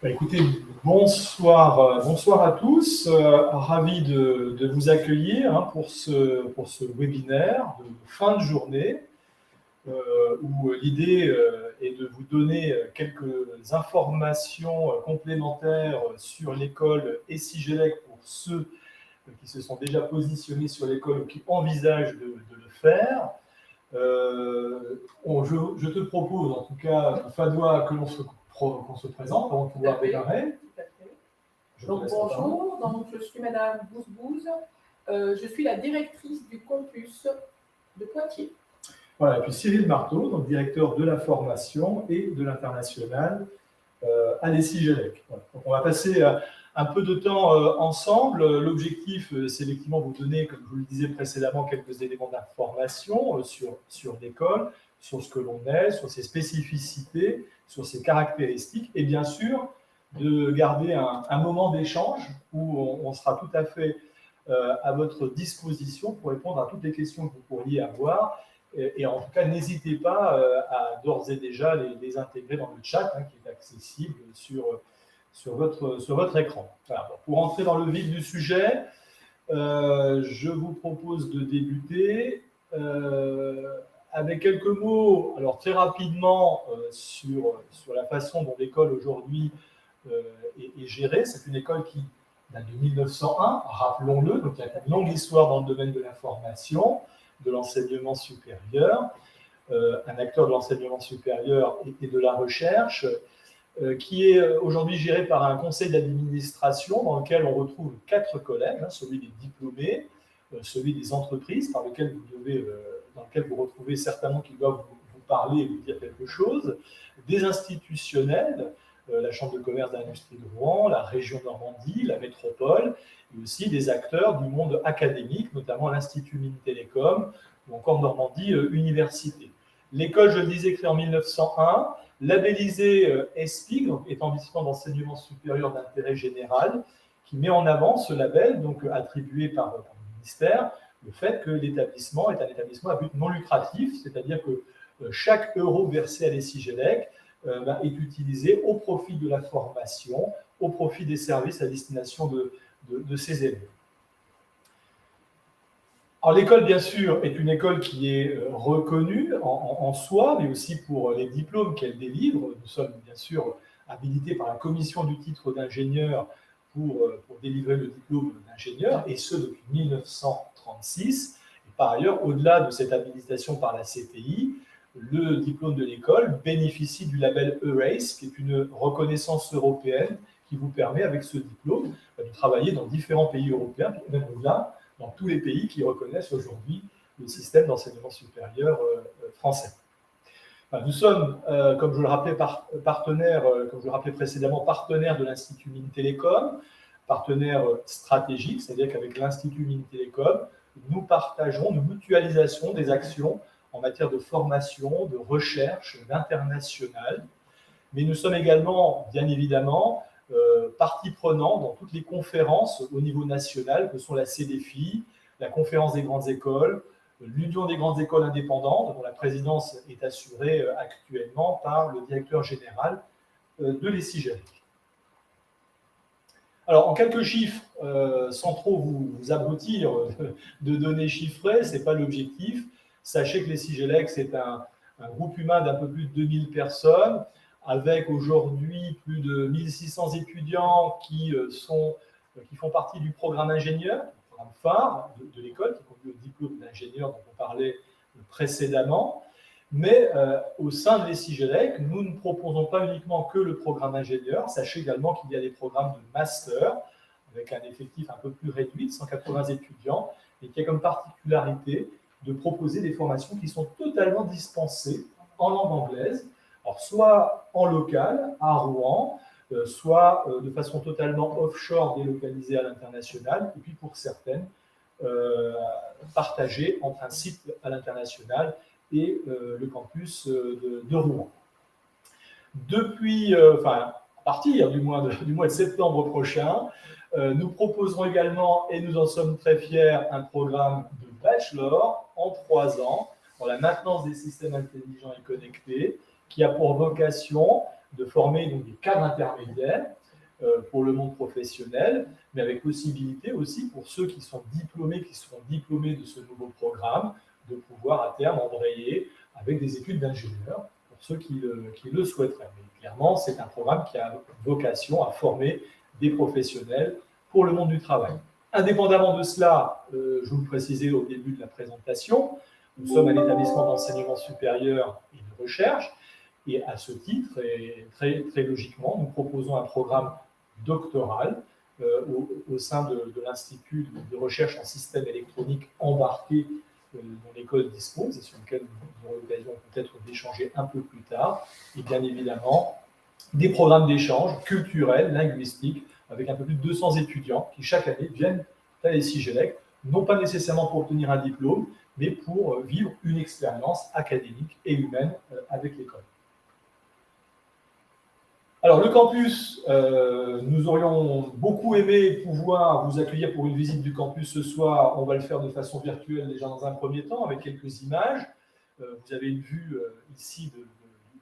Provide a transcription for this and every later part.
Écoutez, bonsoir à tous. Ravi de vous accueillir pour ce webinaire de fin de journée où l'idée est de vous donner quelques informations complémentaires sur l'école Sigelec pour ceux qui se sont déjà positionnés sur l'école ou qui envisagent de le faire. Je te propose, en tout cas, Fadoua, qu'on se présente avant de pouvoir démarrer. Tout à fait. Donc bonjour, je suis Madame Bouzbouz, je suis la directrice du campus de Poitiers. Voilà, et puis Cyril Marteau, donc directeur de la formation et de l'international à Sigelec. Voilà. Donc on va passer un peu de temps ensemble. L'objectif, c'est effectivement vous donner, comme je vous le disais précédemment, quelques éléments d'information sur l'école, sur ce que l'on est, sur ses spécificités, sur ses caractéristiques, et bien sûr, de garder un moment d'échange où on sera tout à fait à votre disposition pour répondre à toutes les questions que vous pourriez avoir. Et en tout cas, n'hésitez pas à d'ores et déjà les intégrer dans le chat qui est accessible sur votre écran. Voilà. Pour entrer dans le vif du sujet, je vous propose de débuter avec quelques mots, alors très rapidement, sur la façon dont l'école aujourd'hui est gérée. C'est une école qui date de 1901, rappelons-le, donc il y a une longue histoire dans le domaine de la formation, de l'enseignement supérieur, un acteur de l'enseignement supérieur et de la recherche, qui est aujourd'hui géré par un conseil d'administration dans lequel on retrouve 4 collèges, celui des diplômés, celui des entreprises, dans lequel vous retrouvez certainement qui doivent vous parler et vous dire quelque chose, des institutionnels, la Chambre de commerce d'industrie de Rouen, la région Normandie, la métropole, et aussi des acteurs du monde académique, notamment l'Institut Mines Télécom, ou encore Normandie Université. L'école, je le disais, créée en 1901, labellisée ESPIG, donc établissement d'enseignement supérieur d'intérêt général, qui met en avant ce label, donc attribué par le ministère, le fait que l'établissement est un établissement à but non lucratif, c'est-à-dire que chaque euro versé à Sigelec est utilisé au profit de la formation, au profit des services à destination de ses élèves. Alors l'école, bien sûr, est une école qui est reconnue en soi, mais aussi pour les diplômes qu'elle délivre. Nous sommes bien sûr habilités par la commission du titre d'ingénieur pour délivrer le diplôme d'ingénieur, et ce depuis 1936. Et par ailleurs, au-delà de cette habilitation par la CTI, le diplôme de l'école bénéficie du label EURACE, qui est une reconnaissance européenne qui vous permet, avec ce diplôme, de travailler dans différents pays européens, même au-delà, dans tous les pays qui reconnaissent aujourd'hui le système d'enseignement supérieur français. Nous sommes, comme je le rappelais précédemment, partenaires de l'Institut Mines Télécom, partenaire stratégique, c'est-à-dire qu'avec l'Institut Mines Télécom, nous mutualisons des actions en matière de formation, de recherche, d'international. Mais nous sommes également, bien évidemment, partie prenante dans toutes les conférences au niveau national, que sont la CDFI, la Conférence des grandes écoles, l'Union des grandes écoles indépendantes, dont la présidence est assurée actuellement par le directeur général de Sigelec. Alors, en quelques chiffres, sans trop vous abrutir de données chiffrées, ce n'est pas l'objectif. Sachez que Sigelec, c'est un groupe humain d'un peu plus de 2000 personnes, avec aujourd'hui plus de 1600 étudiants qui font partie du programme ingénieur, le programme phare de l'école, qui conduit au diplôme d'ingénieur dont on parlait précédemment. Mais au sein de Sigelec, nous ne proposons pas uniquement que le programme ingénieur. Sachez également qu'il y a des programmes de master, avec un effectif un peu plus réduit, 180 étudiants, et qui a comme particularité de proposer des formations qui sont totalement dispensées en langue anglaise, alors soit en local, à Rouen, soit de façon totalement offshore, délocalisée à l'international, et puis pour certaines, partagées entre un site à l'international et le campus de Rouen. À partir du mois de septembre prochain, nous proposerons également, et nous en sommes très fiers, un programme de bachelor en 3 ans dans la maintenance des systèmes intelligents et connectés, qui a pour vocation de former donc, des cadres intermédiaires pour le monde professionnel, mais avec possibilité aussi pour ceux qui seront diplômés de ce nouveau programme, de pouvoir à terme embrayer avec des études d'ingénieur, pour ceux qui le souhaiteraient. Mais clairement, c'est un programme qui a vocation à former des professionnels pour le monde du travail. Indépendamment de cela, je vous le précisais au début de la présentation, nous sommes un établissement d'enseignement supérieur et de recherche, et à ce titre, et très logiquement, nous proposons un programme doctoral au sein de l'Institut de recherche en système électronique embarqué dont l'école dispose et sur lequel nous aurons l'occasion peut-être d'échanger un peu plus tard, et bien évidemment des programmes d'échange culturels, linguistiques, avec un peu plus de 200 étudiants qui chaque année viennent à l'ESI-GELEC, non pas nécessairement pour obtenir un diplôme, mais pour vivre une expérience académique et humaine avec l'école. Alors, le campus, nous aurions beaucoup aimé pouvoir vous accueillir pour une visite du campus ce soir. On va le faire de façon virtuelle déjà dans un premier temps, avec quelques images. Vous avez une vue ici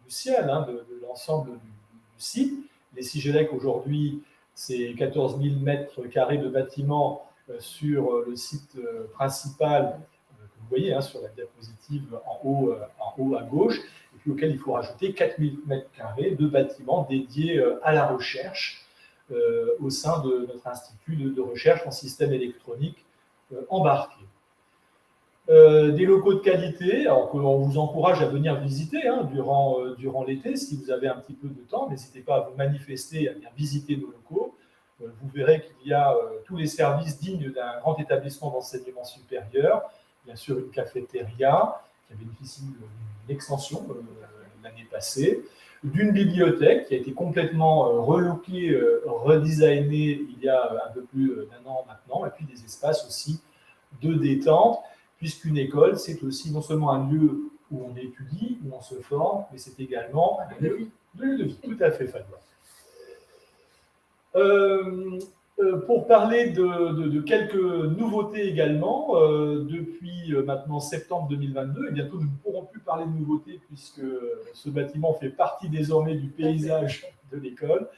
du ciel, hein, de l'ensemble du site. L'ESI-GELEC, aujourd'hui, c'est 14 000 mètres carrés de bâtiments sur le site principal, que vous voyez hein, sur la diapositive en haut à gauche, et puis auquel il faut rajouter 4 000 mètres carrés de bâtiments dédiés à la recherche au sein de notre institut de recherche en système électronique embarqué. Des locaux de qualité, alors qu'on vous encourage à venir visiter hein, durant l'été, si vous avez un petit peu de temps, n'hésitez pas à vous manifester, à venir visiter nos locaux. Vous verrez qu'il y a tous les services dignes d'un grand établissement d'enseignement supérieur, bien sûr une cafétéria qui a bénéficié d'une extension l'année passée, d'une bibliothèque qui a été complètement relookée, redesignée il y a un peu plus d'un an maintenant, et puis des espaces aussi de détente, puisqu'une école, c'est aussi non seulement un lieu où on étudie, où on se forme, mais c'est également un lieu de vie. Tout à fait, Fadwa. Pour parler de quelques nouveautés également, depuis maintenant septembre 2022, et bientôt nous ne pourrons plus parler de nouveautés puisque ce bâtiment fait partie désormais du paysage de l'école.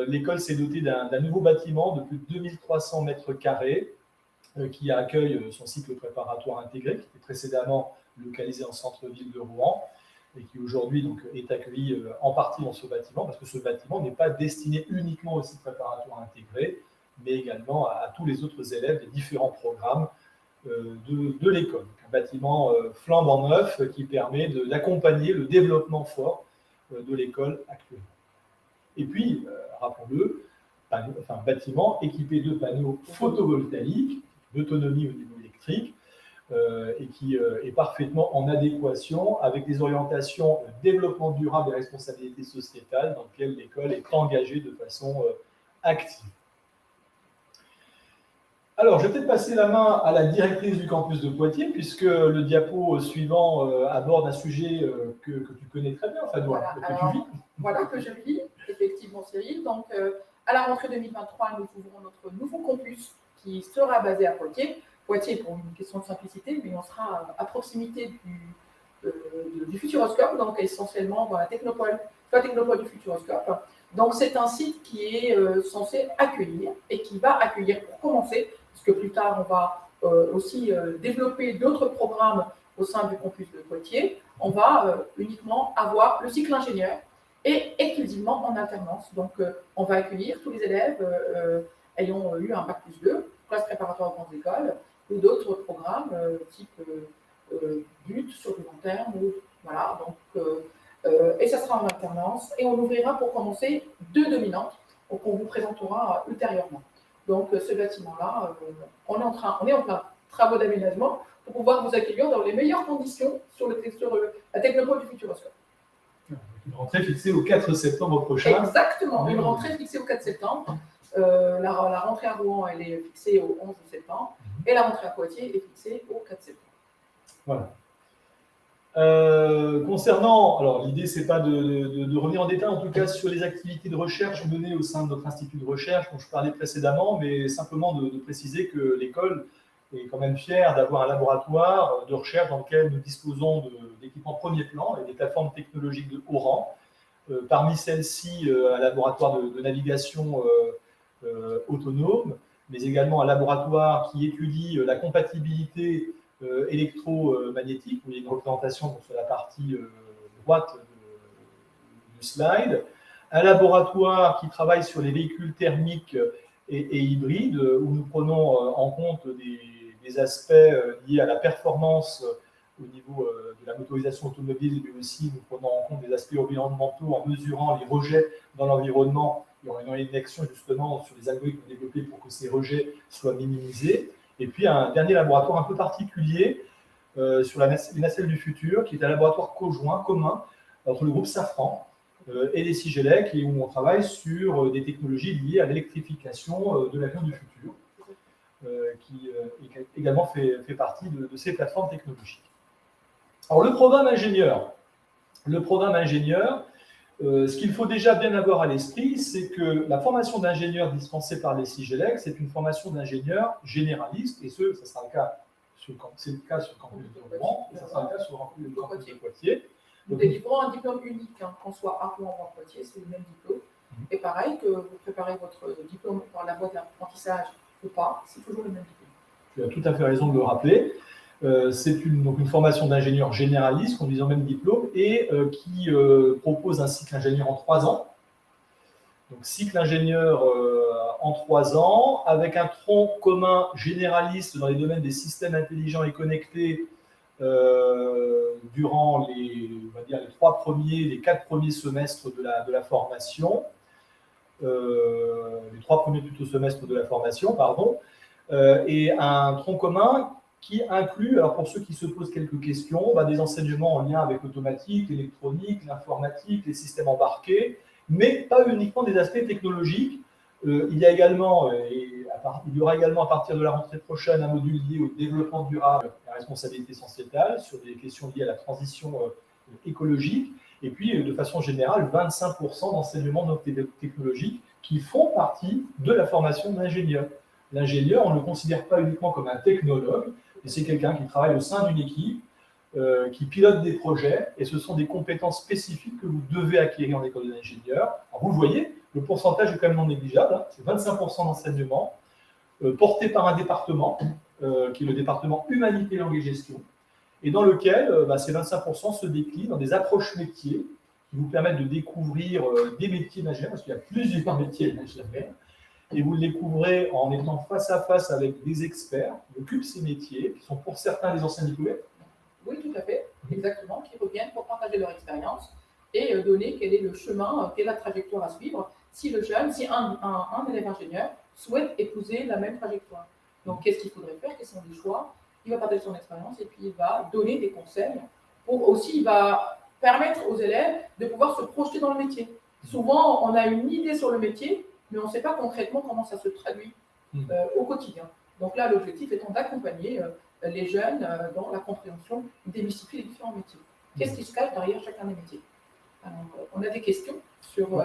L'école s'est dotée d'un nouveau bâtiment de plus de 2300 mètres carrés qui accueille son cycle préparatoire intégré, qui était précédemment localisé en centre-ville de Rouen, et qui aujourd'hui donc, est accueilli en partie dans ce bâtiment, parce que ce bâtiment n'est pas destiné uniquement au cycle préparatoire intégré, mais également à tous les autres élèves des différents programmes de l'école. Un bâtiment flambant neuf qui permet d'accompagner le développement fort de l'école actuellement. Et puis, rappelons-le, un bâtiment équipé de panneaux photovoltaïques, d'autonomie au niveau électrique, et qui est parfaitement en adéquation avec les orientations développement durable et responsabilité sociétale dans lesquelles l'école est engagée de façon active. Alors, je vais peut-être passer la main à la directrice du campus de Poitiers, puisque le diapo suivant aborde un sujet que tu connais très bien, Fadwa, que tu vis. Voilà, que je vis, effectivement, Cyril. Donc, à la rentrée 2023, nous ouvrons notre nouveau campus qui sera basé à Poitiers. Poitiers pour une question de simplicité, mais on sera à proximité du Futuroscope, donc essentiellement dans la technopole du Futuroscope. Donc c'est un site qui est censé accueillir et qui va accueillir pour commencer, parce que plus tard on va aussi développer d'autres programmes au sein du campus de Poitiers. On va uniquement avoir le cycle ingénieur et exclusivement en alternance. Donc on va accueillir tous les élèves ayant eu un Bac+2, classe préparatoire aux grandes écoles, ou d'autres programmes type but sur du long terme. Voilà, donc, et ça sera en alternance. Et on ouvrira pour commencer 2 dominantes qu'on vous présentera ultérieurement. Donc ce bâtiment-là, on est en plein travaux d'aménagement pour pouvoir vous accueillir dans les meilleures conditions sur la technopole du Futuroscope. Une rentrée fixée au 4 septembre prochain. Exactement, une rentrée fixée au 4 septembre. La rentrée à Rouen, elle est fixée au 11 septembre, et la rentrée à Poitiers est fixée au 4 septembre. Voilà. Concernant, alors l'idée c'est pas de revenir en détail en tout cas sur les activités de recherche menées au sein de notre institut de recherche dont je parlais précédemment, mais simplement de préciser que l'école est quand même fière d'avoir un laboratoire de recherche dans lequel nous disposons d'équipements premier plan et des plateformes technologiques de haut rang, Parmi celles-ci, un laboratoire de navigation autonome, mais également un laboratoire qui étudie la compatibilité électromagnétique. Vous voyez une représentation sur la partie droite du slide. Un laboratoire qui travaille sur les véhicules thermiques et hybrides, où nous prenons en compte des aspects liés à la performance au niveau de la motorisation automobile, mais aussi nous prenons en compte des aspects environnementaux en mesurant les rejets dans l'environnement et en ayant une action justement sur les algorithmes développés pour que ces rejets soient minimisés. Et puis un dernier laboratoire un peu particulier sur les nacelles du futur, qui est un laboratoire conjoint, commun, entre le groupe Safran et les Sigelec, et où on travaille sur des technologies liées à l'électrification de l'avion du futur, qui également fait partie de ces plateformes technologiques. Alors le programme ingénieur, ce qu'il faut déjà bien avoir à l'esprit, c'est que la formation d'ingénieur dispensée par les Sigelec, c'est une formation d'ingénieur généraliste, et ça sera le cas sur le campus de Rouen, et ça sera le cas sur le campus de Poitiers. Nous délivrons un diplôme unique, qu'on soit à Rouen ou à Poitiers, c'est le même diplôme. Et pareil, que vous préparez votre diplôme par la voie de l'apprentissage ou pas, c'est toujours le même diplôme. Tu as tout à fait raison de le rappeler. C'est une formation d'ingénieur généraliste, conduisant le même diplôme, et qui propose un cycle ingénieur en 3 ans. Donc, cycle ingénieur en 3 ans, avec un tronc commun généraliste dans les domaines des systèmes intelligents et connectés durant les 4 premiers semestres de la formation. Les 3 premiers semestres de la formation, pardon. Et un tronc commun qui inclut, alors pour ceux qui se posent quelques questions, des enseignements en lien avec l'automatique, l'électronique, l'informatique, les systèmes embarqués, mais pas uniquement des aspects technologiques. Il y aura également à partir de la rentrée prochaine un module lié au développement durable, la responsabilité sociétale, sur des questions liées à la transition écologique, et puis de façon générale 25% d'enseignements non technologiques qui font partie de la formation d'ingénieur. L'ingénieur, on ne le considère pas uniquement comme un technologue, mais c'est quelqu'un qui travaille au sein d'une équipe, qui pilote des projets, et ce sont des compétences spécifiques que vous devez acquérir en école d'ingénieur. Alors vous le voyez, le pourcentage est quand même non négligeable, c'est 25% d'enseignement, porté par un département, qui est le département Humanité, Langue et Gestion, et dans lequel ces 25% se déclinent dans des approches métiers qui vous permettent de découvrir des métiers d'ingénieur, parce qu'il y a plusieurs métiers d'ingénieur, et vous le découvrez en étant face à face avec des experts qui occupent ces métiers, qui sont pour certains des anciens diplômés. Oui, tout à fait, exactement, qui reviennent pour partager leur expérience et donner quel est le chemin, quelle est la trajectoire à suivre si un élève ingénieur souhaite épouser la même trajectoire. Donc, qu'est-ce qu'il faudrait faire? Quels sont les choix? Il va partager son expérience et puis il va donner des conseils il va permettre aux élèves de pouvoir se projeter dans le métier. Souvent, on a une idée sur le métier, mais on ne sait pas concrètement comment ça se traduit au quotidien. Donc là, l'objectif étant d'accompagner les jeunes dans la compréhension, démystifier les différents métiers. Qu'est-ce qui se cache derrière chacun des métiers? Alors, on a des questions sur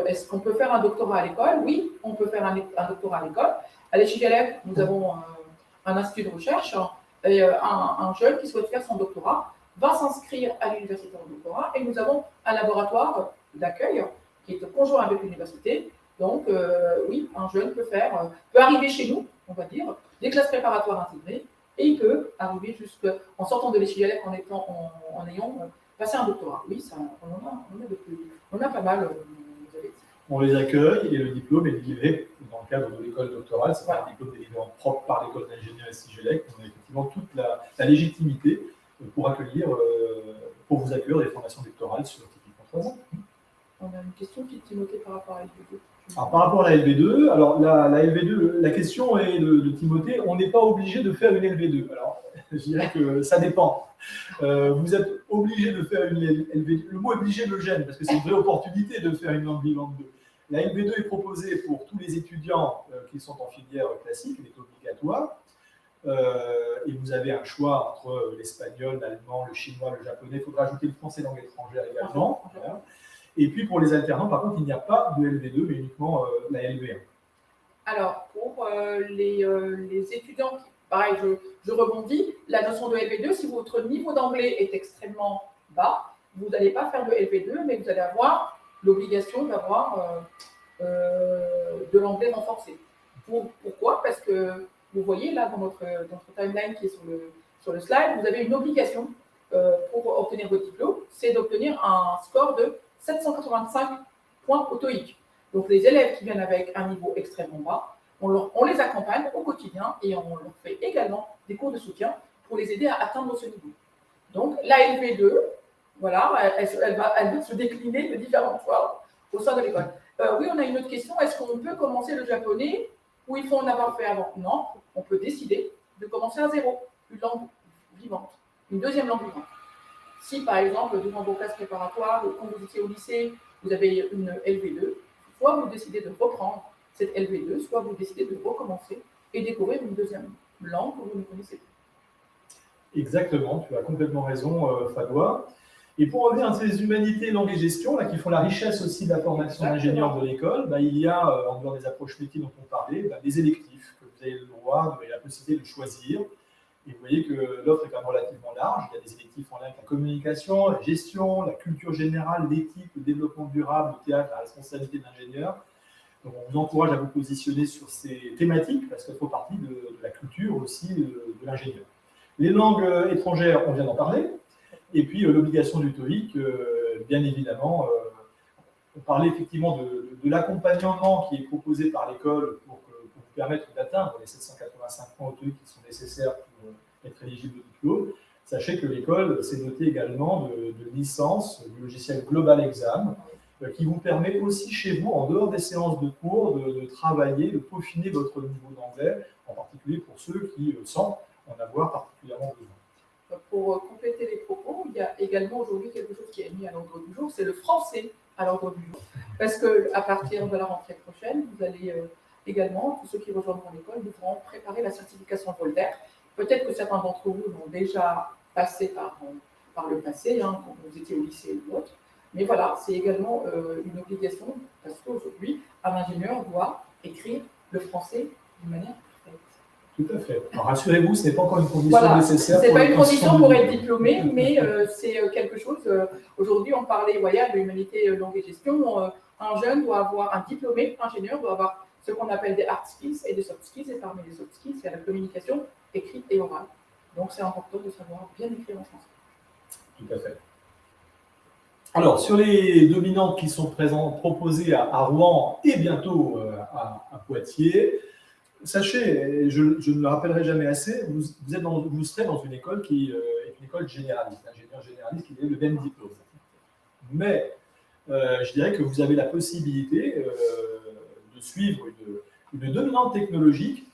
est-ce qu'on peut faire un doctorat à l'école? Oui, on peut faire un doctorat à l'école. À l'ECHIGALEC, nous avons un institut de recherche et un jeune qui souhaite faire son doctorat va s'inscrire à l'université en doctorat et nous avons un laboratoire d'accueil qui est conjoint avec l'université. Donc, oui, un jeune peut arriver chez nous, on va dire, des classes préparatoires intégrées, et il peut arriver jusqu'en sortant de l'ECHIGALEC en ayant passé un doctorat. Oui, on a pas mal. On les accueille et le diplôme est délivré dans le cadre de l'école doctorale. C'est un diplôme délivré en propre par l'école d'ingénieur et Sigelec. On a effectivement toute la légitimité pour vous accueillir des formations doctorales sur typiquement 3 ans. On a une question qui est Timothée par rapport à LV2. Alors, par rapport à la LV2, alors la LV2, la question est de Timothée, on n'est pas obligé de faire une LV2. Alors, je dirais que ça dépend. Vous êtes obligé de faire une LV2. Le mot obligé me gêne parce que c'est une vraie opportunité de faire une langue vivante 2. La LV2 est proposée pour tous les étudiants qui sont en filière classique, elle est obligatoire. Et vous avez un choix entre l'espagnol, l'allemand, le chinois, le japonais. Il faudra ajouter le français langue étrangère également. Voilà. Et puis pour les alternants, par contre, il n'y a pas de LV2, mais uniquement la LV1. Alors, pour les étudiants, pareil, je rebondis, la notion de LV2, si votre niveau d'anglais est extrêmement bas, vous n'allez pas faire de LV2, mais vous allez avoir l'obligation d'avoir de l'anglais renforcé. Pourquoi? Parce que vous voyez là dans notre timeline qui est sur le slide, vous avez une obligation pour obtenir votre diplôme, c'est d'obtenir un score de 785 points au TOEIC. Donc les élèves qui viennent avec un niveau extrêmement bas, on les accompagne au quotidien et on leur fait également des cours de soutien pour les aider à atteindre ce niveau. Donc la LV2, voilà, elle va se décliner de différentes formes au sein de l'école. Oui, on a une autre question. Est-ce qu'on peut commencer le japonais ou il faut en avoir fait avant? Non, on peut décider de commencer à zéro, une langue vivante, une deuxième langue vivante. Si par exemple, durant vos classes préparatoires, quand vous étiez au lycée, vous avez une LV2, soit vous décidez de reprendre cette LV2, soit vous décidez de recommencer et découvrir une deuxième langue que vous ne connaissez pas. Exactement, tu as complètement raison, Fadois. Et pour revenir à ces humanités, langue et gestion, là, qui font la richesse aussi de la formation d'ingénieurs de l'école, il y a, en dehors des approches métiers dont on parlait, des électifs que vous avez le droit, vous avez la possibilité de choisir. Et vous voyez que l'offre est quand même relativement large. Il y a des électifs en lien avec la communication, la gestion, la culture générale, l'éthique, le développement durable, le théâtre, la responsabilité de l'ingénieur. Donc on vous encourage à vous positionner sur ces thématiques parce qu'elles font partie de la culture aussi de l'ingénieur. Les langues étrangères, on vient d'en parler. Et puis l'obligation du TOEIC, bien évidemment, on parlait effectivement de l'accompagnement qui est proposé par l'école pour vous permettre d'atteindre les 785 points au TOEIC qui sont nécessaires pour être éligible au diplôme. Sachez que l'école s'est dotée également de licences du logiciel Global Exam qui vous permet aussi chez vous, en dehors des séances de cours, de travailler, de peaufiner votre niveau d'anglais, en particulier pour ceux qui sentent en avoir particulièrement besoin. Pour compléter les propos, il y a également aujourd'hui quelque chose qui est mis à l'ordre du jour, c'est le français à l'ordre du jour. Parce qu'à partir de la rentrée prochaine, vous allez également, tous ceux qui rejoindront l'école, devront préparer la certification Voltaire. Peut-être que certains d'entre vous l'ont déjà passé par le passé, quand vous étiez au lycée ou autre. Mais voilà, c'est également une obligation, parce qu'aujourd'hui, un ingénieur doit écrire le français d'une manière parfaite. Tout à fait. Alors rassurez-vous, ce n'est pas encore une condition nécessaire. Ce n'est pas une condition pour être diplômé, mais c'est quelque chose. Aujourd'hui, on parlait de l'humanité, langue et gestion. Un jeune doit avoir, un diplômé ingénieur doit avoir ce qu'on appelle des hard skills et des soft skills. Et parmi les soft skills, il y a la communication écrite et orale. Donc c'est important de savoir bien écrire en français. Tout à fait. Alors, sur les dominantes qui sont proposées à Rouen et bientôt à Poitiers, sachez, je ne le rappellerai jamais assez, vous serez dans une école qui est une école généraliste, ingénieur généraliste qui a le même diplôme. Mais je dirais que vous avez la possibilité de suivre une dominante technologique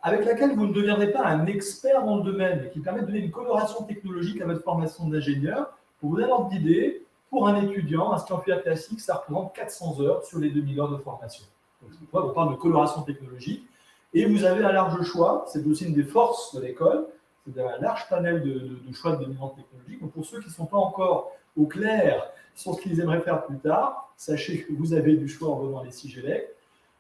avec laquelle vous ne deviendrez pas un expert dans le domaine, mais qui permet de donner une coloration technologique à votre formation d'ingénieur. Pour vous donner un ordre d'idée, pour un étudiant, inscrit en filière classique, ça représente 400 heures sur les 2000 heures de formation. Donc, on parle de coloration technologique. Et vous avez un large choix, c'est aussi une des forces de l'école, c'est d'avoir un large panel de choix de dominantes technologiques. Donc pour ceux qui ne sont pas encore au clair sur ce qu'ils aimeraient faire plus tard, sachez que vous avez du choix en venant à l'ESIGELEC.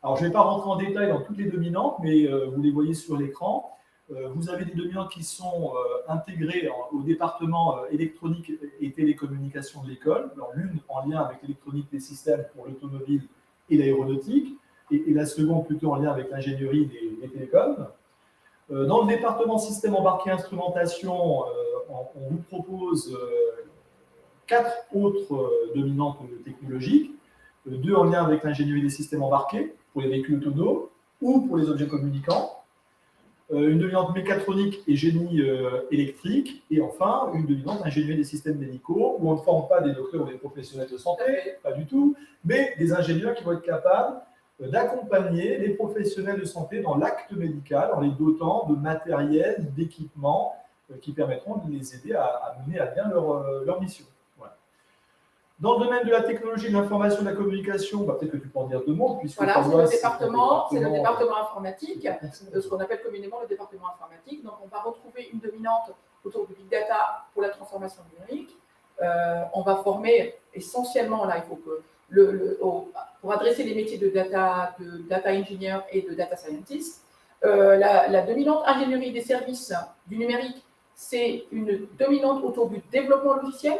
Alors je ne vais pas rentrer en détail dans toutes les dominantes, mais vous les voyez sur l'écran. Vous avez des dominantes qui sont intégrées au département électronique et télécommunications de l'école. Alors l'une en lien avec l'électronique des systèmes pour l'automobile et l'aéronautique, et la seconde plutôt en lien avec l'ingénierie des télécoms. Dans le département système embarqué instrumentation, on vous propose 4 autres dominantes technologiques, 2 en lien avec l'ingénierie des systèmes embarqués pour les véhicules autonomes ou pour les objets communicants, une dominante mécatronique et génie électrique, et enfin une dominante ingénierie des systèmes médicaux, où on ne forme pas des docteurs ou des professionnels de santé, pas du tout, mais des ingénieurs qui vont être capables d'accompagner les professionnels de santé dans l'acte médical en les dotant de matériel, d'équipements qui permettront de les aider à mener à bien leur mission. Voilà. Dans le domaine de la technologie, de l'information et de la communication, peut-être que tu peux en dire 2 mots. Voilà, c'est le département informatique, ce qu'on appelle communément le département informatique. Donc on va retrouver une dominante autour du big data pour la transformation numérique. On va former essentiellement, là, il faut que pour adresser les métiers de data engineer et de data scientist. La dominante ingénierie des services du numérique, c'est une dominante autour du développement logiciel.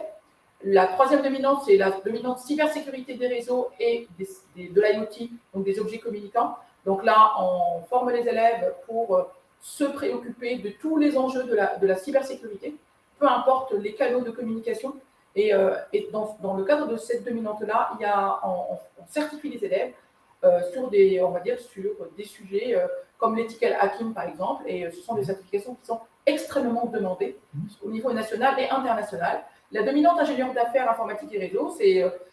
La troisième dominante, c'est la dominante cybersécurité des réseaux et de l'IoT, donc des objets communicants. Donc là, on forme les élèves pour se préoccuper de tous les enjeux de la cybersécurité, peu importe les canaux de communication. Et dans le cadre de cette dominante-là, on certifie les élèves sur des sujets comme l'ethical hacking, par exemple. Et ce sont des certifications qui sont extrêmement demandées au niveau national et international. La dominante ingénieur d'affaires informatique et réseau,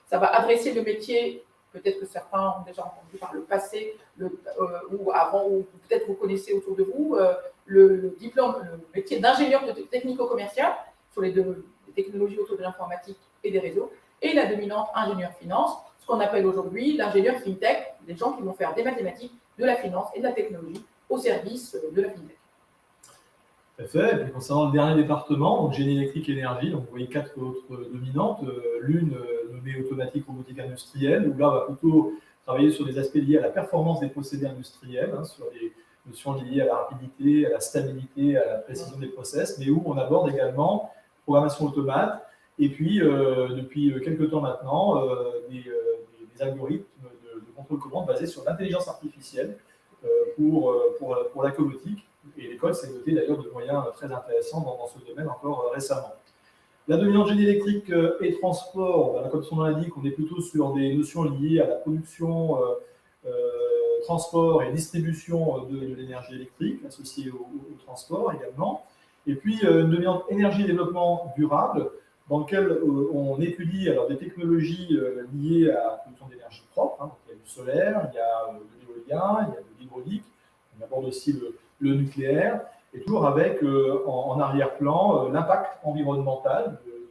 ça va adresser le métier, peut-être que certains ont déjà entendu par le passé, ou avant, ou peut-être vous connaissez autour de vous, le diplôme, le métier d'ingénieur technico-commercial sur les technologies autour de l'informatique et des réseaux, et la dominante ingénieur finance, ce qu'on appelle aujourd'hui l'ingénieur fintech, les gens qui vont faire des mathématiques, de la finance et de la technologie au service de la fintech. Tout à fait. Et puis concernant le dernier département, donc génie électrique et énergie, donc vous voyez 4 autres dominantes. L'une nommée automatique robotique industrielle, où là on va plutôt travailler sur des aspects liés à la performance des procédés industriels, sur des notions liées à la rapidité, à la stabilité, à la précision des process, mais où on aborde également programmation automate, et puis depuis quelques temps maintenant, des algorithmes de contrôle commande basés sur l'intelligence artificielle pour la cobotique. Et l'école s'est dotée d'ailleurs de moyens très intéressants dans ce domaine encore récemment. La dominante génie électrique et transport, comme son nom l'indique, on est plutôt sur des notions liées à la production, transport et distribution de l'énergie électrique, associée au transport également. Et puis une dominante énergie et développement durable, dans lequel on étudie alors, des technologies liées à la production d'énergie propre. Donc, il y a du solaire, il y a de l'éolien, il y a de l'hydraulique, on aborde aussi le nucléaire, et toujours avec en arrière-plan l'impact environnemental de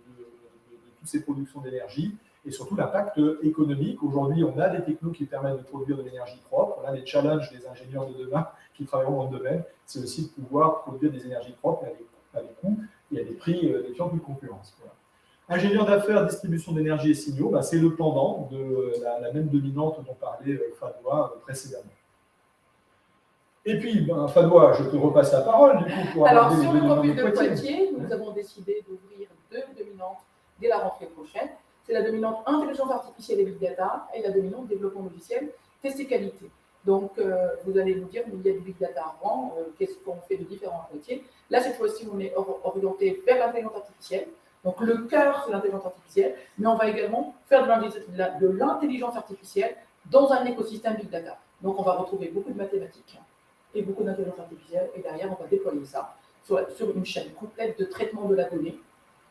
toutes ces productions d'énergie et surtout l'impact économique. Aujourd'hui, on a des technos qui permettent de produire de l'énergie propre. On a des challenges des ingénieurs de demain qui travailleront dans le domaine. C'est aussi de pouvoir produire des énergies propres à des coûts et à des prix défiant toute concurrence. Voilà. Ingénieur d'affaires, distribution d'énergie et signaux, c'est le pendant de la même dominante dont parlait Fadois précédemment. Et puis, Fadois, je te repasse la parole, du coup, pour alors, sur le campus de Poitiers, nous avons décidé d'ouvrir 2 dominantes dès la rentrée prochaine. C'est la dominante intelligence artificielle et big data et la dominante développement logiciel, test et qualité. Donc, vous allez nous dire, il y a du big data avant, qu'est-ce qu'on fait de différent à Poitiers. Là, cette fois-ci, on est orienté vers l'intelligence artificielle. Donc, le cœur, c'est l'intelligence artificielle, mais on va également faire de l'intelligence artificielle dans un écosystème big data. Donc, on va retrouver beaucoup de mathématiques et beaucoup d'intelligence artificielle, et derrière, on va déployer ça sur une chaîne complète de traitement de la donnée,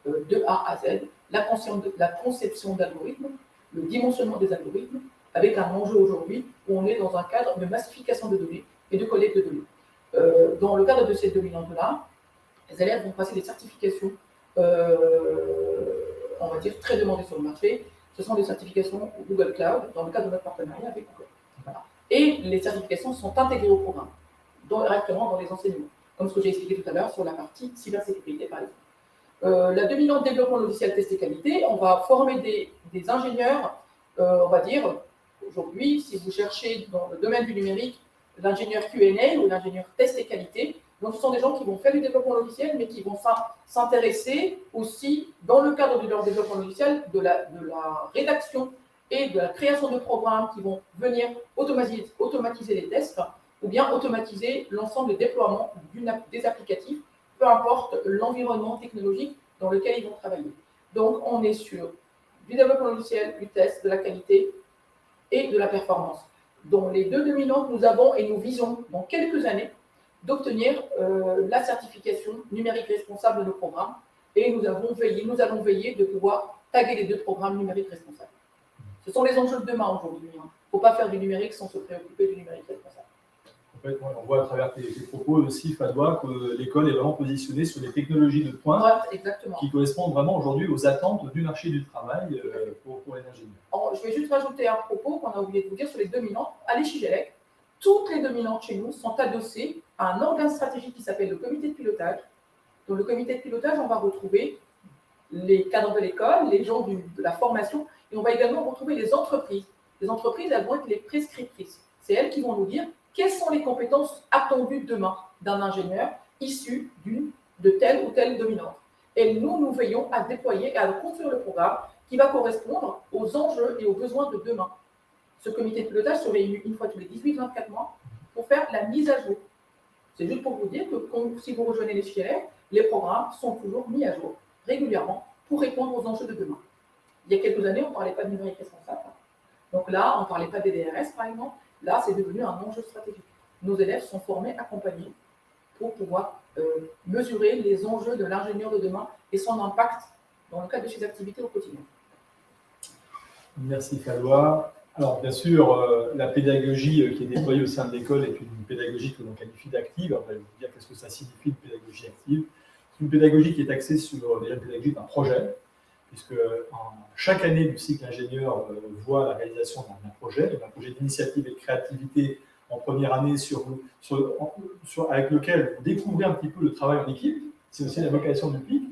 de A à Z, la conception d'algorithmes, le dimensionnement des algorithmes, avec un enjeu aujourd'hui où on est dans un cadre de massification de données et de collecte de données. Dans le cadre de cette dominante-là, les élèves vont passer des certifications, on va dire, très demandées sur le marché. Ce sont des certifications Google Cloud, dans le cadre de notre partenariat avec Google. Voilà. Et les certifications sont intégrées au programme, directement dans les enseignements, comme ce que j'ai expliqué tout à l'heure sur la partie cybersécurité, par exemple. La dominante développement logiciel, test et qualité, on va former des ingénieurs, on va dire, aujourd'hui, si vous cherchez dans le domaine du numérique, l'ingénieur Q&A ou l'ingénieur test et qualité, donc ce sont des gens qui vont faire du développement logiciel, mais qui vont s'intéresser aussi, dans le cadre de leur développement logiciel, de la rédaction et de la création de programmes qui vont venir automatiser les tests, ou bien automatiser l'ensemble des déploiements des applicatifs, peu importe l'environnement technologique dans lequel ils vont travailler. Donc, on est sur du développement logiciel, du test, de la qualité et de la performance. Dans les 2 dominantes, nous avons et nous visons dans quelques années d'obtenir la certification numérique responsable de nos programmes, et nous allons veiller de pouvoir taguer les 2 programmes numériques responsables. Ce sont les enjeux de demain aujourd'hui. Il ne faut pas faire du numérique sans se préoccuper du numérique responsable. Complètement. On voit à travers tes propos aussi, Fadois, que l'école est vraiment positionnée sur les technologies de pointe qui correspondent vraiment aujourd'hui aux attentes du marché du travail pour les ingénieurs. Alors, je vais juste rajouter un propos qu'on a oublié de vous dire sur les dominantes. À l'ECHIGELEC, toutes les dominantes chez nous sont adossées à un organe stratégique qui s'appelle le comité de pilotage. Dans le comité de pilotage, on va retrouver les cadres de l'école, les gens de la formation, et on va également retrouver les entreprises. Les entreprises, elles vont être les prescriptrices. C'est elles qui vont nous dire quelles sont les compétences attendues demain d'un ingénieur issu de telle ou telle dominante. Et nous veillons à déployer et à construire le programme qui va correspondre aux enjeux et aux besoins de demain. Ce comité de pilotage se réunit une fois tous les 18-24 mois pour faire la mise à jour. C'est juste pour vous dire que si vous rejoignez les FILR, les programmes sont toujours mis à jour régulièrement pour répondre aux enjeux de demain. Il y a quelques années, on ne parlait pas de numérique responsable. Donc là, on ne parlait pas des DRS, par exemple. Là, c'est devenu un enjeu stratégique. Nos élèves sont formés, accompagnés pour pouvoir mesurer les enjeux de l'ingénieur de demain et son impact dans le cadre de ses activités au quotidien. Merci Fallois. Alors bien sûr, la pédagogie qui est déployée au sein de l'école est une pédagogie que l'on qualifie d'active. Alors, je vais vous dire qu'est-ce que ça signifie une pédagogie active. C'est une pédagogie qui est axée sur déjà une pédagogie d'un projet, puisque chaque année du cycle ingénieur voit la réalisation d'un projet d'initiative et de créativité en première année avec lequel vous découvrez un petit peu le travail en équipe. C'est aussi la vocation du PIC.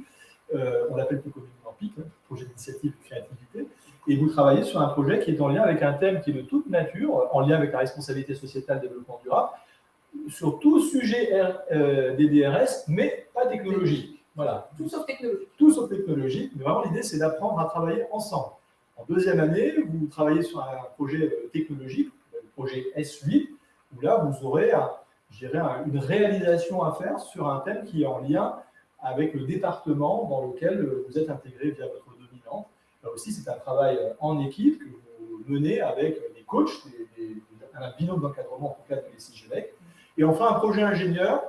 On l'appelle plus communément PIC, projet d'initiative et de créativité. Et vous travaillez sur un projet qui est en lien avec un thème qui est de toute nature, en lien avec la responsabilité sociétale, le développement durable, sur tout sujet des DRS, mais pas technologique. Voilà. Tout sauf technologique. Tout sauf technologique, mais vraiment l'idée c'est d'apprendre à travailler ensemble. En deuxième année, vous travaillez sur un projet technologique, le projet S8, où là vous aurez une réalisation à faire sur un thème qui est en lien avec le département dans lequel vous êtes intégré via votre dominante. Là aussi, c'est un travail en équipe que vous menez avec des coachs, un binôme d'encadrement en tout cas de l'ESIGELEC. Et enfin, un projet ingénieur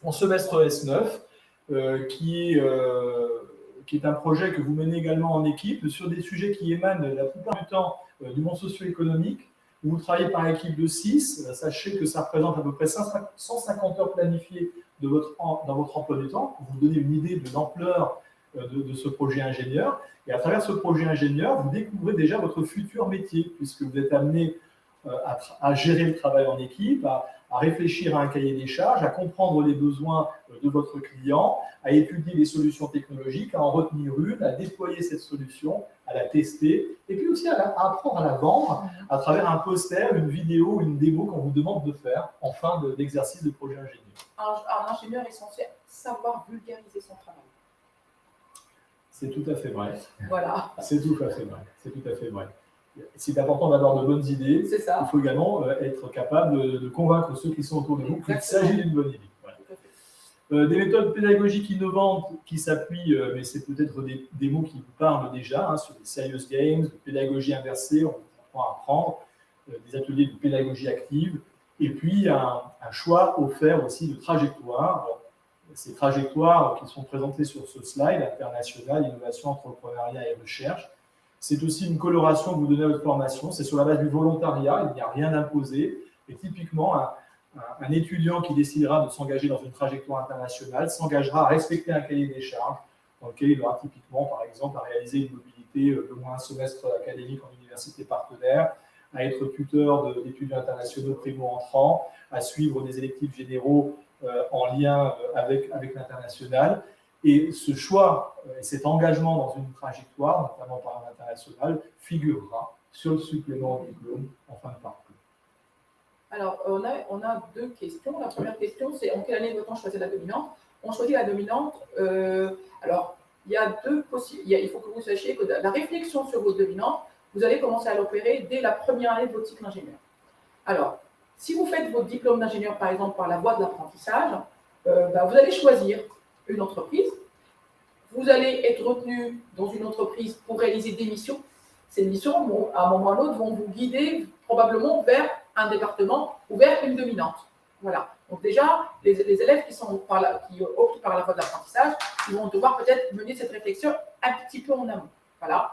en semestre S9, qui est un projet que vous menez également en équipe sur des sujets qui émanent la plupart du temps du monde socio-économique. Vous travaillez par équipe de 6. Sachez que ça représente à peu près 150 heures planifiées dans votre emploi du temps, pour vous donner une idée de l'ampleur de ce projet ingénieur. Et à travers ce projet ingénieur, vous découvrez déjà votre futur métier, puisque vous êtes amené à gérer le travail en équipe, à réfléchir à un cahier des charges, à comprendre les besoins de votre client, à étudier les solutions technologiques, à en retenir une, à déployer cette solution, à la tester, et puis aussi à apprendre à la vendre à travers un poster, une vidéo, une démo qu'on vous demande de faire en fin d'exercice de projet ingénieur. Un ingénieur est censé savoir vulgariser son travail. C'est tout à fait vrai. Voilà. C'est tout à fait vrai. C'est tout à fait vrai. C'est important d'avoir de bonnes idées. C'est ça. Il faut également être capable de convaincre ceux qui sont autour de vous qu'il s'agit d'une bonne idée. Voilà. Des méthodes pédagogiques innovantes qui s'appuient, mais c'est peut-être des mots qui vous parlent déjà, sur les serious games, de pédagogie inversée, on apprend à apprendre, des ateliers de pédagogie active, et puis un choix offert aussi de trajectoires. Alors, ces trajectoires qui sont présentées sur ce slide, international, innovation, entrepreneuriat et recherche, c'est aussi une coloration que vous donnez à votre formation. C'est sur la base du volontariat, il n'y a rien d'imposé. Et typiquement, un étudiant qui décidera de s'engager dans une trajectoire internationale s'engagera à respecter un cahier des charges dans lequel il aura typiquement, par exemple, à réaliser une mobilité de moins un semestre académique en université partenaire, à être tuteur d'étudiants internationaux primo-entrants, à suivre des électifs généraux en lien avec l'international. Et ce choix et cet engagement dans une trajectoire, notamment par l'international, figurera sur le supplément au diplôme en fin de parcours. Alors, on a deux questions. La première question, c'est en quelle année doit-on choisir la dominante? On choisit la dominante. Alors, il y a deux possibilités. Il faut que vous sachiez que la réflexion sur vos dominantes, vous allez commencer à l'opérer dès la première année de votre cycle ingénieur. Alors, si vous faites votre diplôme d'ingénieur, par exemple, par la voie de l'apprentissage, vous allez choisir une entreprise. Vous allez être retenu dans une entreprise pour réaliser des missions. Ces missions, à un moment ou à l'autre, vont vous guider probablement vers un département ou vers une dominante. Voilà. Donc déjà, les élèves qui optent par la voie de l'apprentissage, ils vont devoir peut-être mener cette réflexion un petit peu en amont. Voilà.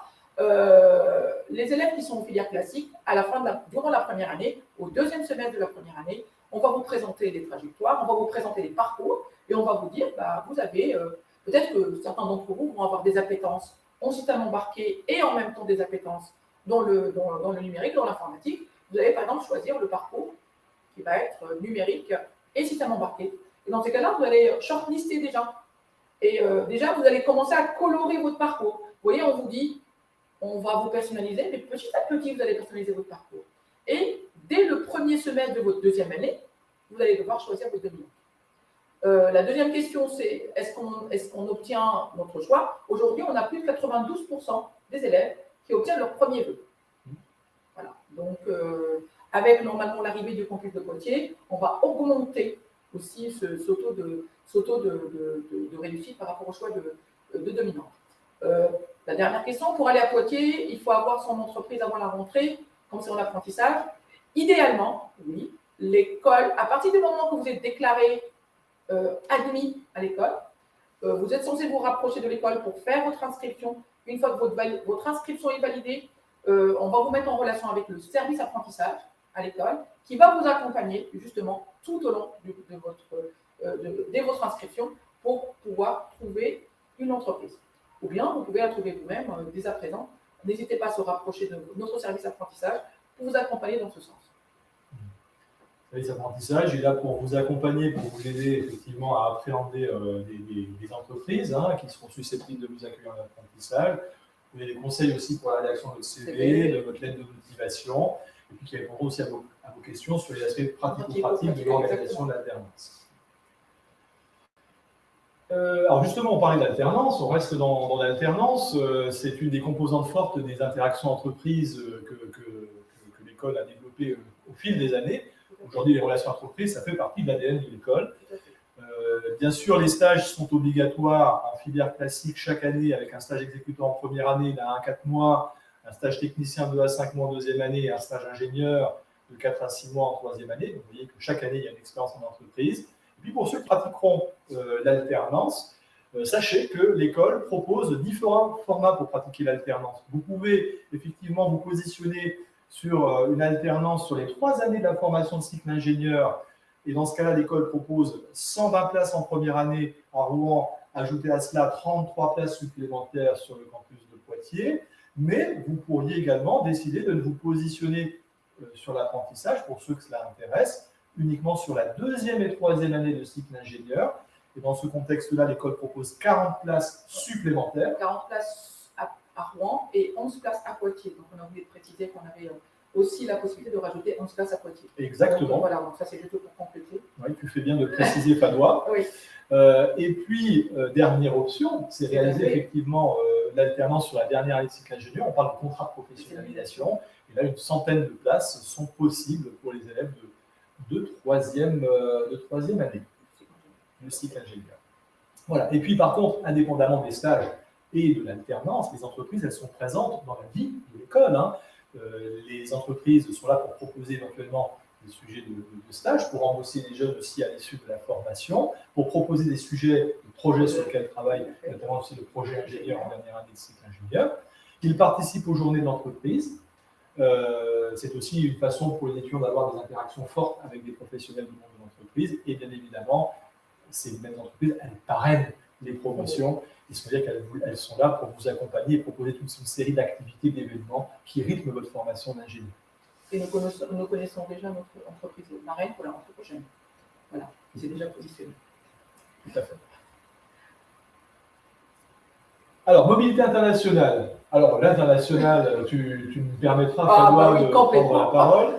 Les élèves qui sont en filière classique, durant la première année, au deuxième semestre de la première année, on va vous présenter les trajectoires, on va vous présenter les parcours et on va vous dire, vous avez, peut-être que certains d'entre vous vont avoir des appétences en système embarqué et en même temps des appétences dans le numérique, dans l'informatique. Vous allez par exemple choisir le parcours qui va être numérique et système embarqué. Et dans ces cas-là, vous allez shortlister déjà. Et déjà, vous allez commencer à colorer votre parcours. Vous voyez, on vous dit, on va vous personnaliser, mais petit à petit, vous allez personnaliser votre parcours. Et dès le premier semestre de votre deuxième année, vous allez devoir choisir votre dominante. La deuxième question, c'est est-ce qu'on obtient notre choix? Aujourd'hui, on a plus de 92% des élèves qui obtiennent leur premier vœu. Voilà. Donc, avec normalement l'arrivée du campus de Poitiers, on va augmenter aussi ce taux de réussite par rapport au choix de dominante. La dernière question, pour aller à Poitiers, il faut avoir son entreprise avant la rentrée, comme c'est en apprentissage. Idéalement, oui, l'école, à partir du moment où vous êtes déclaré admis à l'école, vous êtes censé vous rapprocher de l'école pour faire votre inscription. Une fois que votre inscription est validée, on va vous mettre en relation avec le service apprentissage à l'école qui va vous accompagner justement tout au long de votre inscription pour pouvoir trouver une entreprise. Ou bien vous pouvez la trouver vous-même dès à présent. N'hésitez pas à se rapprocher de notre service apprentissage pour vous accompagner dans ce sens. Le service apprentissage est là pour vous accompagner, pour vous aider effectivement à appréhender des entreprises qui seront susceptibles de vous accueillir en apprentissage. Vous avez des conseils aussi pour la rédaction de votre CV, de votre lettre de motivation, et puis qui répondront aussi à vos questions sur les aspects pratico-pratiques de l'organisation de l'alternance. Alors justement, on parlait d'alternance, on reste dans l'alternance. C'est une des composantes fortes des interactions entreprises que l'école a développées au fil des années. Aujourd'hui, les relations entreprises, ça fait partie de l'ADN de l'école. Bien sûr, les stages sont obligatoires en filière classique chaque année, avec un stage exécutant en première année d'un 1 à 4 mois, un stage technicien de 2 à 5 mois en deuxième année et un stage ingénieur de 4 à 6 mois en troisième année. Donc, vous voyez que chaque année, il y a une expérience en entreprise. Et puis, pour ceux qui pratiqueront l'alternance, sachez que l'école propose différents formats pour pratiquer l'alternance. Vous pouvez effectivement vous positionner sur une alternance sur les 3 années de la formation de cycle ingénieur. Et dans ce cas-là, l'école propose 120 places en première année à Rouen, ajouter à cela 33 places supplémentaires sur le campus de Poitiers. Mais vous pourriez également décider de vous positionner sur l'apprentissage, pour ceux que cela intéresse, uniquement sur la 2e et 3e année de cycle ingénieur. Et dans ce contexte-là, l'école propose 40 places supplémentaires. 40 places à Rouen et 11 places à Poitiers. Donc, on a oublié de préciser qu'on avait aussi la possibilité de rajouter 11 places à Poitiers. Exactement. Donc, voilà, donc ça, c'est juste pour compléter. Oui, tu fais bien de le préciser, Fanois. Oui. Et puis, dernière option, c'est réaliser effectivement l'alternance sur la dernière année de cycle ingénieur. On parle de contrat de professionnalisation. Et là, une centaine de places sont possibles pour les élèves de troisième année de cycle ingénieur. Voilà. Et puis, par contre, indépendamment des stages et de l'alternance, les entreprises, elles sont présentes dans la vie de l'école. Les entreprises sont là pour proposer éventuellement des sujets de stage, pour embaucher les jeunes aussi à l'issue de la formation, pour proposer des sujets de projets sur lesquels ils travaillent, notamment aussi le projet ingénieur en dernière année de cycle ingénieur. Ils participent aux journées d'entreprise. C'est aussi une façon pour les étudiants d'avoir des interactions fortes avec des professionnels du monde de l'entreprise. Et bien évidemment, ces mêmes entreprises, elles parrainent les promotions. Il se veut dire qu'elles sont là pour vous accompagner et proposer toute une série d'activités, d'événements qui rythment votre formation d'ingénieur. Et nous connaissons déjà notre entreprise marraine pour la rentrée prochaine. Voilà, c'est déjà positionné. Tout à fait. Alors, mobilité internationale. Alors, l'international, tu me permettras, Fanois, de prendre la parole.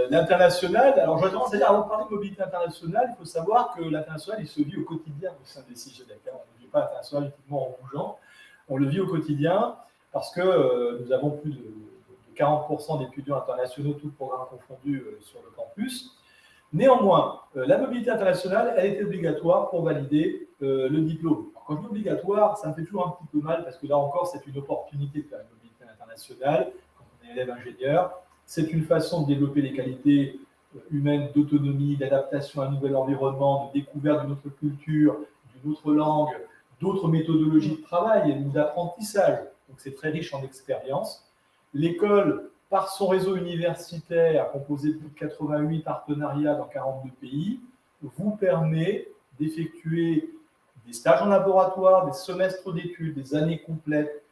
L'international, alors j'aurais tendance à dire, avant de parler de mobilité internationale, il faut savoir que l'international, il se vit au quotidien au sein des CIGEDEC. On ne vit pas l'international uniquement en bougeant, on le vit au quotidien parce que nous avons plus de 40% d'étudiants internationaux, tous programmes confondus, sur le campus. Néanmoins, la mobilité internationale, elle est obligatoire pour valider le diplôme. Alors, quand je dis obligatoire, ça me fait toujours un petit peu mal parce que là encore, c'est une opportunité de faire une mobilité internationale quand on est élève ingénieur. C'est une façon de développer les qualités humaines d'autonomie, d'adaptation à un nouvel environnement, de découverte d'une autre culture, d'une autre langue, d'autres méthodologies de travail et d'apprentissage. Donc c'est très riche en expérience. L'école, par son réseau universitaire, composé de plus de 88 partenariats dans 42 pays, vous permet d'effectuer des stages en laboratoire, des semestres d'études, des années complètes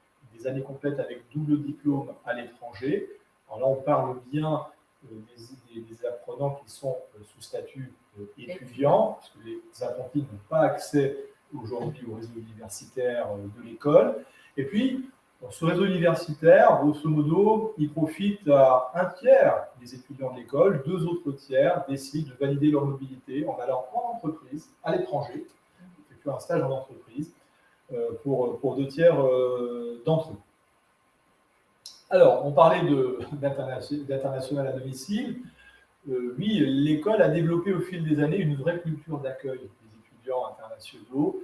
avec double diplôme à l'étranger. Alors là, on parle bien des apprenants qui sont sous statut étudiant, parce que les apprentis n'ont pas accès aujourd'hui au réseau universitaire de l'école. Et puis, Donc, ce réseau universitaire, grosso modo, il profite à un tiers des étudiants de l'école, 2 autres tiers décident de valider leur mobilité en allant en entreprise, à l'étranger, effectuer un stage en entreprise, pour 2 tiers d'entre eux. Alors, on parlait d'international à domicile. Oui, l'école a développé au fil des années une vraie culture d'accueil des étudiants internationaux.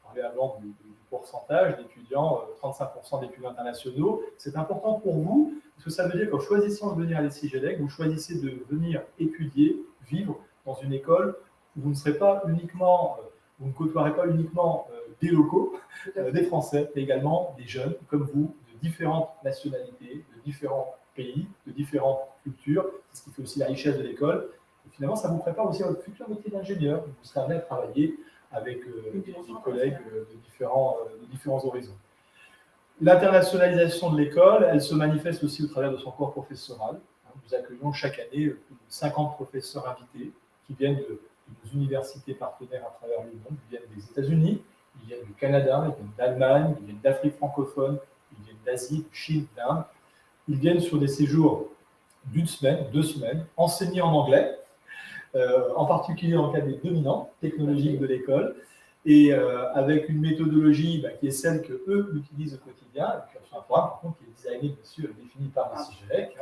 On parlait avant du pourcentage d'étudiants, 35% d'étudiants internationaux. C'est important pour vous, parce que ça veut dire qu'en choisissant de venir à l'ESCIGELEC, vous choisissez de venir étudier, vivre dans une école où vous ne serez pas uniquement, vous ne côtoierez pas uniquement des locaux, des Français, mais également des jeunes comme vous, de différentes nationalités, de différents pays, de différentes cultures. C'est ce qui fait aussi la richesse de l'école. Et finalement, ça vous prépare aussi à votre futur métier d'ingénieur. Vous serez amené à travailler avec des collègues de différents horizons. L'internationalisation de l'école, elle se manifeste aussi au travers de son corps professoral. Nous accueillons chaque année plus de 50 professeurs invités qui viennent de nos universités partenaires à travers le monde. Ils viennent des États-Unis, ils viennent du Canada, ils viennent d'Allemagne, ils viennent d'Afrique francophone, ils viennent d'Asie, de Chine, d'Inde. Ils viennent sur des séjours d'1 semaine, 2 semaines, enseignés en anglais, en particulier dans le cadre des dominants technologiques de l'école, et avec une méthodologie qui est celle qu'eux utilisent au quotidien, et puis un programme par contre qui est designé, bien sûr, et défini par l'ESCIGELEC,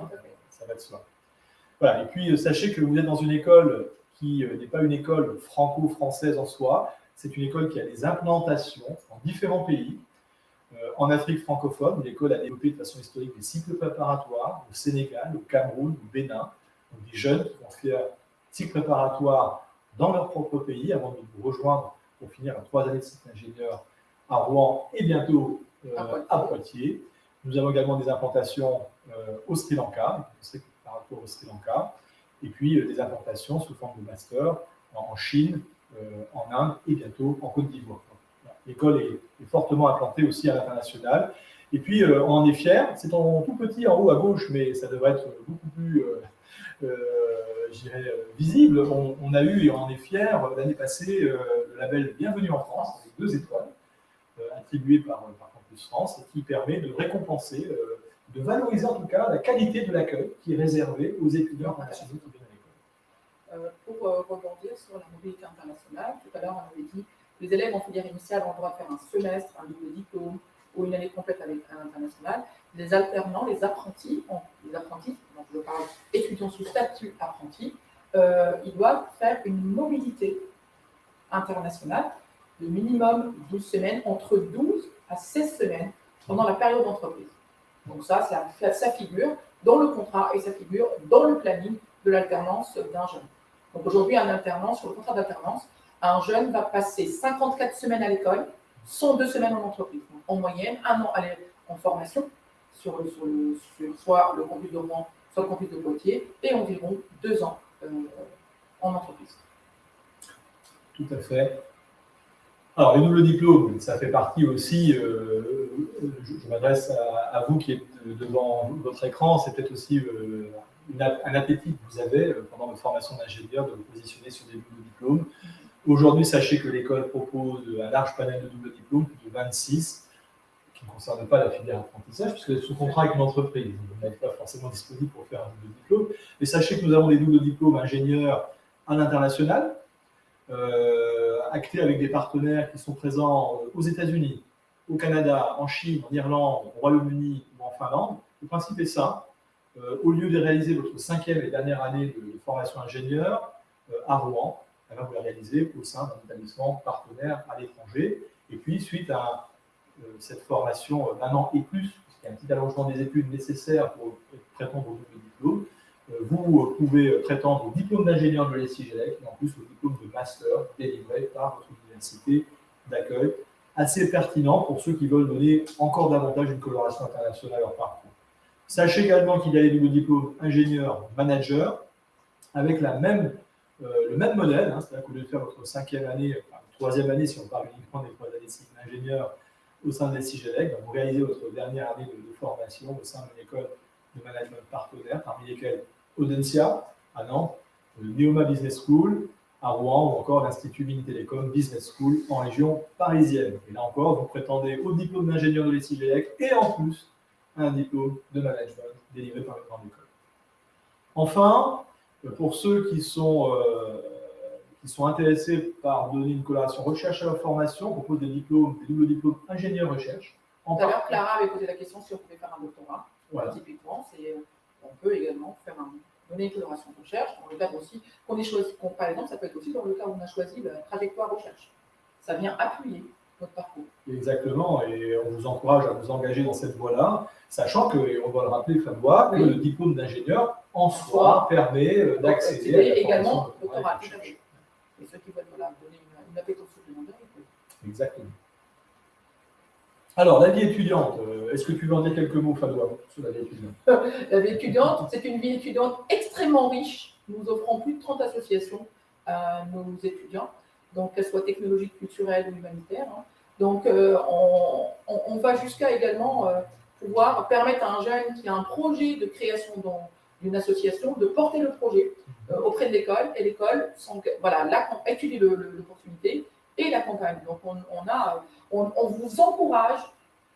ça va de soi. Voilà. Et puis sachez que vous êtes dans une école qui n'est pas une école franco-française en soi, c'est une école qui a des implantations dans différents pays. En Afrique francophone, l'école a développé de façon historique des cycles préparatoires au Sénégal, au Cameroun, au Bénin. Donc des jeunes qui vont faire cycle préparatoire dans leur propre pays avant de vous rejoindre pour finir à 3 années de cycle d'ingénieur à Rouen et bientôt à Poitiers. Nous avons également des implantations au Sri Lanka, cycle préparatoire au Sri Lanka, et puis des implantations sous forme de master en Chine, en Inde et bientôt en Côte d'Ivoire. L'école est fortement implantée aussi à l'international. Et puis, on en est fiers. C'est en tout petit en haut à gauche, mais ça devrait être beaucoup plus, je dirais, visible. On a eu et on en est fiers l'année passée le label Bienvenue en France, avec 2 étoiles, attribué par Campus France, et qui permet de récompenser, de valoriser en tout cas la qualité de l'accueil qui est réservé aux étudiants internationaux qui viennent à l'école. Pour rebondir sur la mobilité internationale, tout à l'heure, on avait dit les élèves en filière initiale ont le droit de faire un semestre, un double diplôme ou une année complète avec un international. Les alternants, les apprentis, donc je parle étudiants sous statut apprenti, ils doivent faire une mobilité internationale de minimum 12 semaines, entre 12 à 16 semaines pendant la période d'entreprise. Donc ça figure dans le contrat et ça figure dans le planning de l'alternance d'un jeune. Donc aujourd'hui, un alternance, sur le contrat d'alternance, un jeune va passer 54 semaines à l'école, 102 semaines en entreprise. Donc, en moyenne, 1 an en formation, soit le campus de Rouen, soit le campus de Poitiers, et environ 2 ans en entreprise. Tout à fait. Alors, les doubles diplômes, ça fait partie aussi, je m'adresse à vous qui êtes devant votre écran, c'est peut-être aussi un appétit que vous avez pendant votre formation d'ingénieur de vous positionner sur des doubles diplômes. Aujourd'hui, sachez que l'école propose un large panel de doubles diplômes, plus de 26, qui ne concernent pas la filière apprentissage, puisque vous êtes sous contrat avec une entreprise. Vous n'êtes pas forcément disponible pour faire un double diplôme. Mais sachez que nous avons des doubles diplômes ingénieurs à l'international, actés avec des partenaires qui sont présents aux États-Unis, au Canada, en Chine, en Irlande, au Royaume-Uni ou en Finlande. Le principe est simple. Au lieu de réaliser votre 5e et dernière année de formation ingénieur à Rouen, alors vous la réalisez au sein d'un établissement partenaire à l'étranger. Et puis, suite à cette formation d'1 an et plus, puisqu'il y a un petit allongement des études nécessaires pour prétendre au double diplôme, vous pouvez prétendre au diplôme d'ingénieur de l'ESCIGELEC et en plus au diplôme de master délivré par votre université d'accueil, assez pertinent pour ceux qui veulent donner encore davantage une coloration internationale à leur parcours. Sachez également qu'il y a les doubles diplômes ingénieur-manager avec le même modèle, c'est-à-dire que vous devez faire votre 5e année, enfin 3e année si on parle uniquement des 3 années de cycle d'ingénieur au sein de l'ESCIGELEC, donc vous réalisez votre dernière année de formation au sein d'une école de management partenaire, parmi lesquelles Audencia à Nantes, Neoma Business School à Rouen, ou encore l'Institut Mines-Télécom Business School en région parisienne. Et là encore, vous prétendez au diplôme d'ingénieur de l'ESIGELEC et en plus un diplôme de management délivré par une grande école. Enfin, pour ceux qui sont intéressés par donner une coloration recherche à leur formation, on propose des doubles diplômes ingénieur-recherche. Tout à l'heure, Clara avait posé la question si on pouvait faire un doctorat. Voilà. Typiquement, on peut également donner une coloration recherche, dans le cadre aussi qu'on ait choisi. Par exemple, ça peut être aussi dans le cas où on a choisi la trajectoire recherche. Ça vient appuyer notre parcours. Exactement, et on vous encourage à vous engager dans cette voie-là, sachant que, et on doit le rappeler, Fabiola, que le diplôme d'ingénieur en soi permet d'accéder à la également au doctorat. Et ceux qui veulent donner une appétence supplémentaire, ils peuvent. Exactement. Alors, la vie étudiante, est-ce que tu veux en dire quelques mots, Fabiola, sur la vie étudiante? La vie étudiante, c'est une vie étudiante extrêmement riche. Nous offrons plus de 30 associations à nos étudiants, donc qu'elles soient technologiques, culturelles ou humanitaires. Donc, on va jusqu'à également pouvoir permettre à un jeune qui a un projet de création d'une association de porter le projet auprès de l'école, et l'école étudie l'opportunité et l'accompagne. Donc, on vous encourage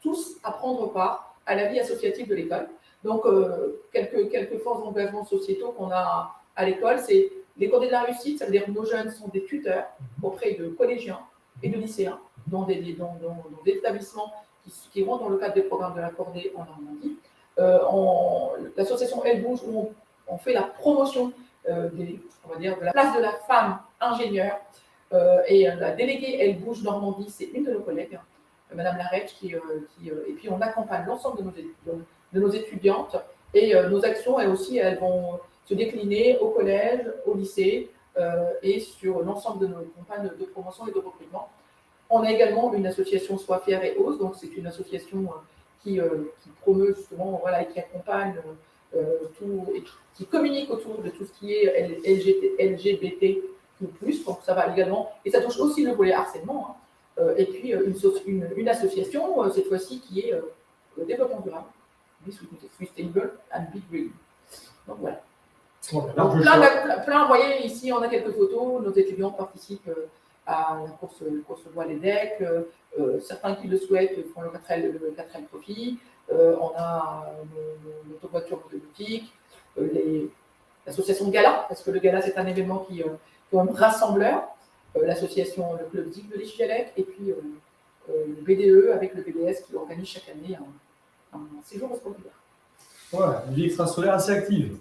tous à prendre part à la vie associative de l'école. Donc, quelques forts engagements sociétaux qu'on a à l'école, c'est les cordées de la réussite, ça veut dire que nos jeunes sont des tuteurs auprès de collégiens et de lycéens, dans des établissements qui vont dans le cadre des programmes de la Cordée en Normandie. L'association Elle Bouge, où on fait la promotion de la place de la femme ingénieure, et la déléguée Elle Bouge Normandie, c'est une de nos collègues, Madame Larech, et puis on accompagne l'ensemble de nos étudiantes, et nos actions, elles vont se décliner au collège, au lycée, et sur l'ensemble de nos campagnes de promotion et de recrutement. On a également une association Sois Fière et Ose, donc c'est une association qui promeut justement, et qui accompagne et qui communique autour de tout ce qui est LGBT+, donc ça va également, et ça touche aussi le volet harcèlement, et puis une association, cette fois-ci, qui est le développement durable, Sustainable and Big Green. Donc voilà. Donc, vous voyez ici, on a quelques photos, nos étudiants participent à la course voile EDEC, certains qui le souhaitent font le 4L Trophy, on a l'autovoiture automatique, l'association Gala, parce que le Gala c'est un événement qui est un rassembleur, l'association, le club DIC de l'ESIGELEC, et puis le BDE avec le BDS qui organise chaque année un séjour au sport d'hiver. Voilà, une vie extrascolaire assez active.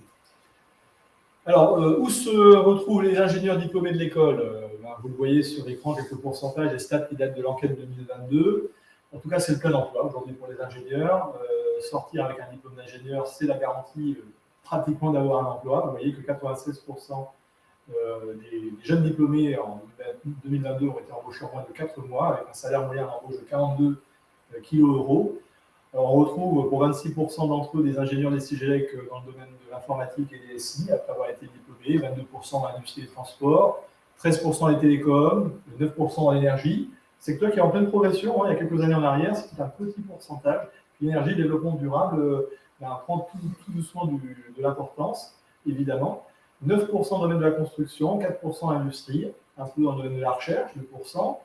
Alors, où se retrouvent les ingénieurs diplômés de l'école? Vous le voyez sur l'écran, quelques pourcentages et stats qui datent de l'enquête 2022. En tout cas, c'est le plein emploi aujourd'hui pour les ingénieurs. Sortir avec un diplôme d'ingénieur, c'est la garantie pratiquement d'avoir un emploi. Vous voyez que 96% des jeunes diplômés en 2022 ont été embauchés en moins de 4 mois, avec un salaire moyen d'embauche de 42 kg. On retrouve pour 26% d'entre eux des ingénieurs des CIGELEC dans le domaine de l'informatique et des SI, après avoir été diplômés, 22% dans l'industrie des transports, 13% dans les télécoms, 9% dans l'énergie. Secteur qui est en pleine progression, il y a quelques années en arrière, c'était un petit pourcentage. L'énergie, le développement durable prend tout doucement de l'importance, évidemment. 9% dans le domaine de la construction, 4% dans l'industrie, un peu dans le domaine de la recherche, 2%.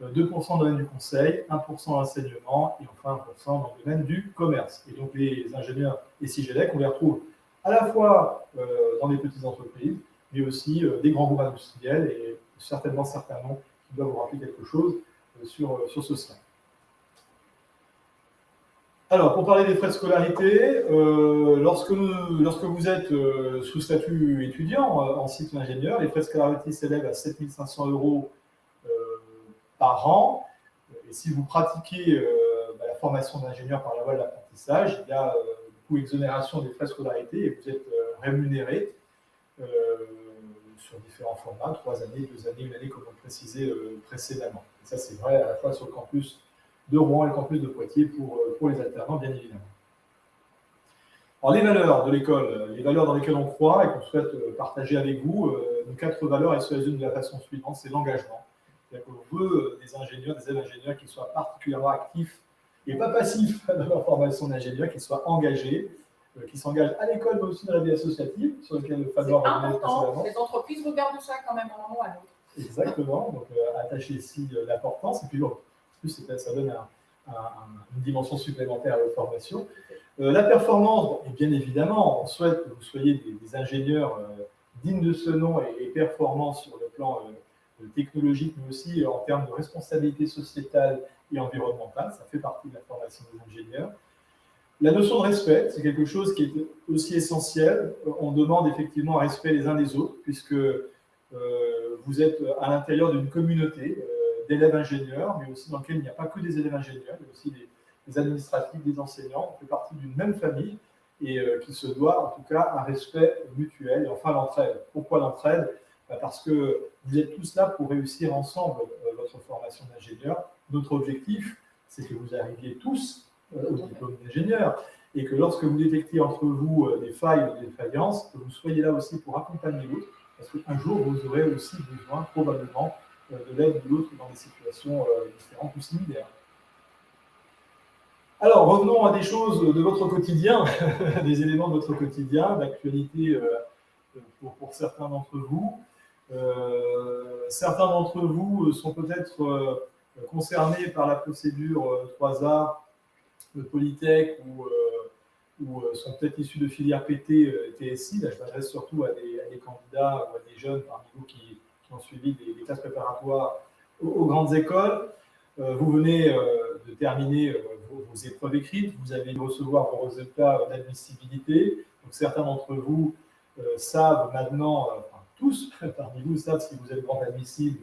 2% dans le domaine du conseil, 1% dans l'enseignement et enfin 1% dans le domaine du commerce. Et donc les ingénieurs et CIGELEC, on les retrouve à la fois dans des petites entreprises, mais aussi des grands groupes industriels et certainement certains noms qui doivent vous rappeler quelque chose sur ce slide. Alors, pour parler des frais de scolarité, lorsque vous êtes sous statut étudiant en cycle ingénieur, les frais de scolarité s'élèvent à 7 500 € par an. Et si vous pratiquez la formation d'ingénieur par la voie de l'apprentissage, il y a du coup exonération des frais de scolarité et vous êtes rémunéré sur différents formats, 3 années, 2 années, 1 année, comme on le précisait précédemment. Et ça, c'est vrai à la fois sur le campus de Rouen et le campus de Poitiers pour les alternants, bien évidemment. Alors, les valeurs de l'école, les valeurs dans lesquelles on croit et qu'on souhaite partager avec vous, nos 4 valeurs, elles se résument de la façon suivante, c'est l'engagement. C'est-à-dire qu'on veut des ingénieurs, des élèves-ingénieurs qui soient particulièrement actifs et pas passifs dans leur formation d'ingénieur, qui soient engagés qui s'engagent à l'école, mais aussi dans la vie associative, sur lequel C'est Fabien revenait important, précédemment. les entreprises regardent ça quand même à un moment ou à l'autre. Exactement, donc attacher ici l'importance, et puis bon, en plus ça donne une dimension supplémentaire à la formation. La performance, bon, et bien évidemment, on souhaite que vous soyez des ingénieurs dignes de ce nom et performants sur le plan technologique, mais aussi en termes de responsabilité sociétale et environnementale. Ça fait partie de la formation des ingénieurs. La notion de respect, c'est quelque chose qui est aussi essentiel. On demande effectivement un respect les uns des autres, puisque vous êtes à l'intérieur d'une communauté d'élèves ingénieurs, mais aussi dans laquelle il n'y a pas que des élèves ingénieurs, il y a aussi des administratifs, des enseignants. On fait partie d'une même famille et qui se doit en tout cas un respect mutuel. Et enfin l'entraide. Pourquoi l'entraide? Parce que vous êtes tous là pour réussir ensemble votre formation d'ingénieur. Notre objectif, c'est que vous arriviez tous au diplôme d'ingénieur et que lorsque vous détectez entre vous des failles ou des défaillances, que vous soyez là aussi pour accompagner l'autre, parce qu'un jour, vous aurez aussi besoin probablement de l'aide de l'autre dans des situations différentes ou similaires. Alors, revenons à des choses de votre quotidien, des éléments de votre quotidien, d'actualité pour certains d'entre vous. Certains d'entre vous sont peut-être concernés par la procédure 3A de Polytech ou sont peut-être issus de filières PT, TSI. Là, je m'adresse surtout à des candidats ou à des jeunes parmi vous qui ont suivi des classes préparatoires aux grandes écoles. Vous venez de terminer vos épreuves écrites, vous avez dû recevoir vos résultats d'admissibilité. Donc certains d'entre vous savent maintenant, enfin tous parmi vous savent si vous êtes grand admissible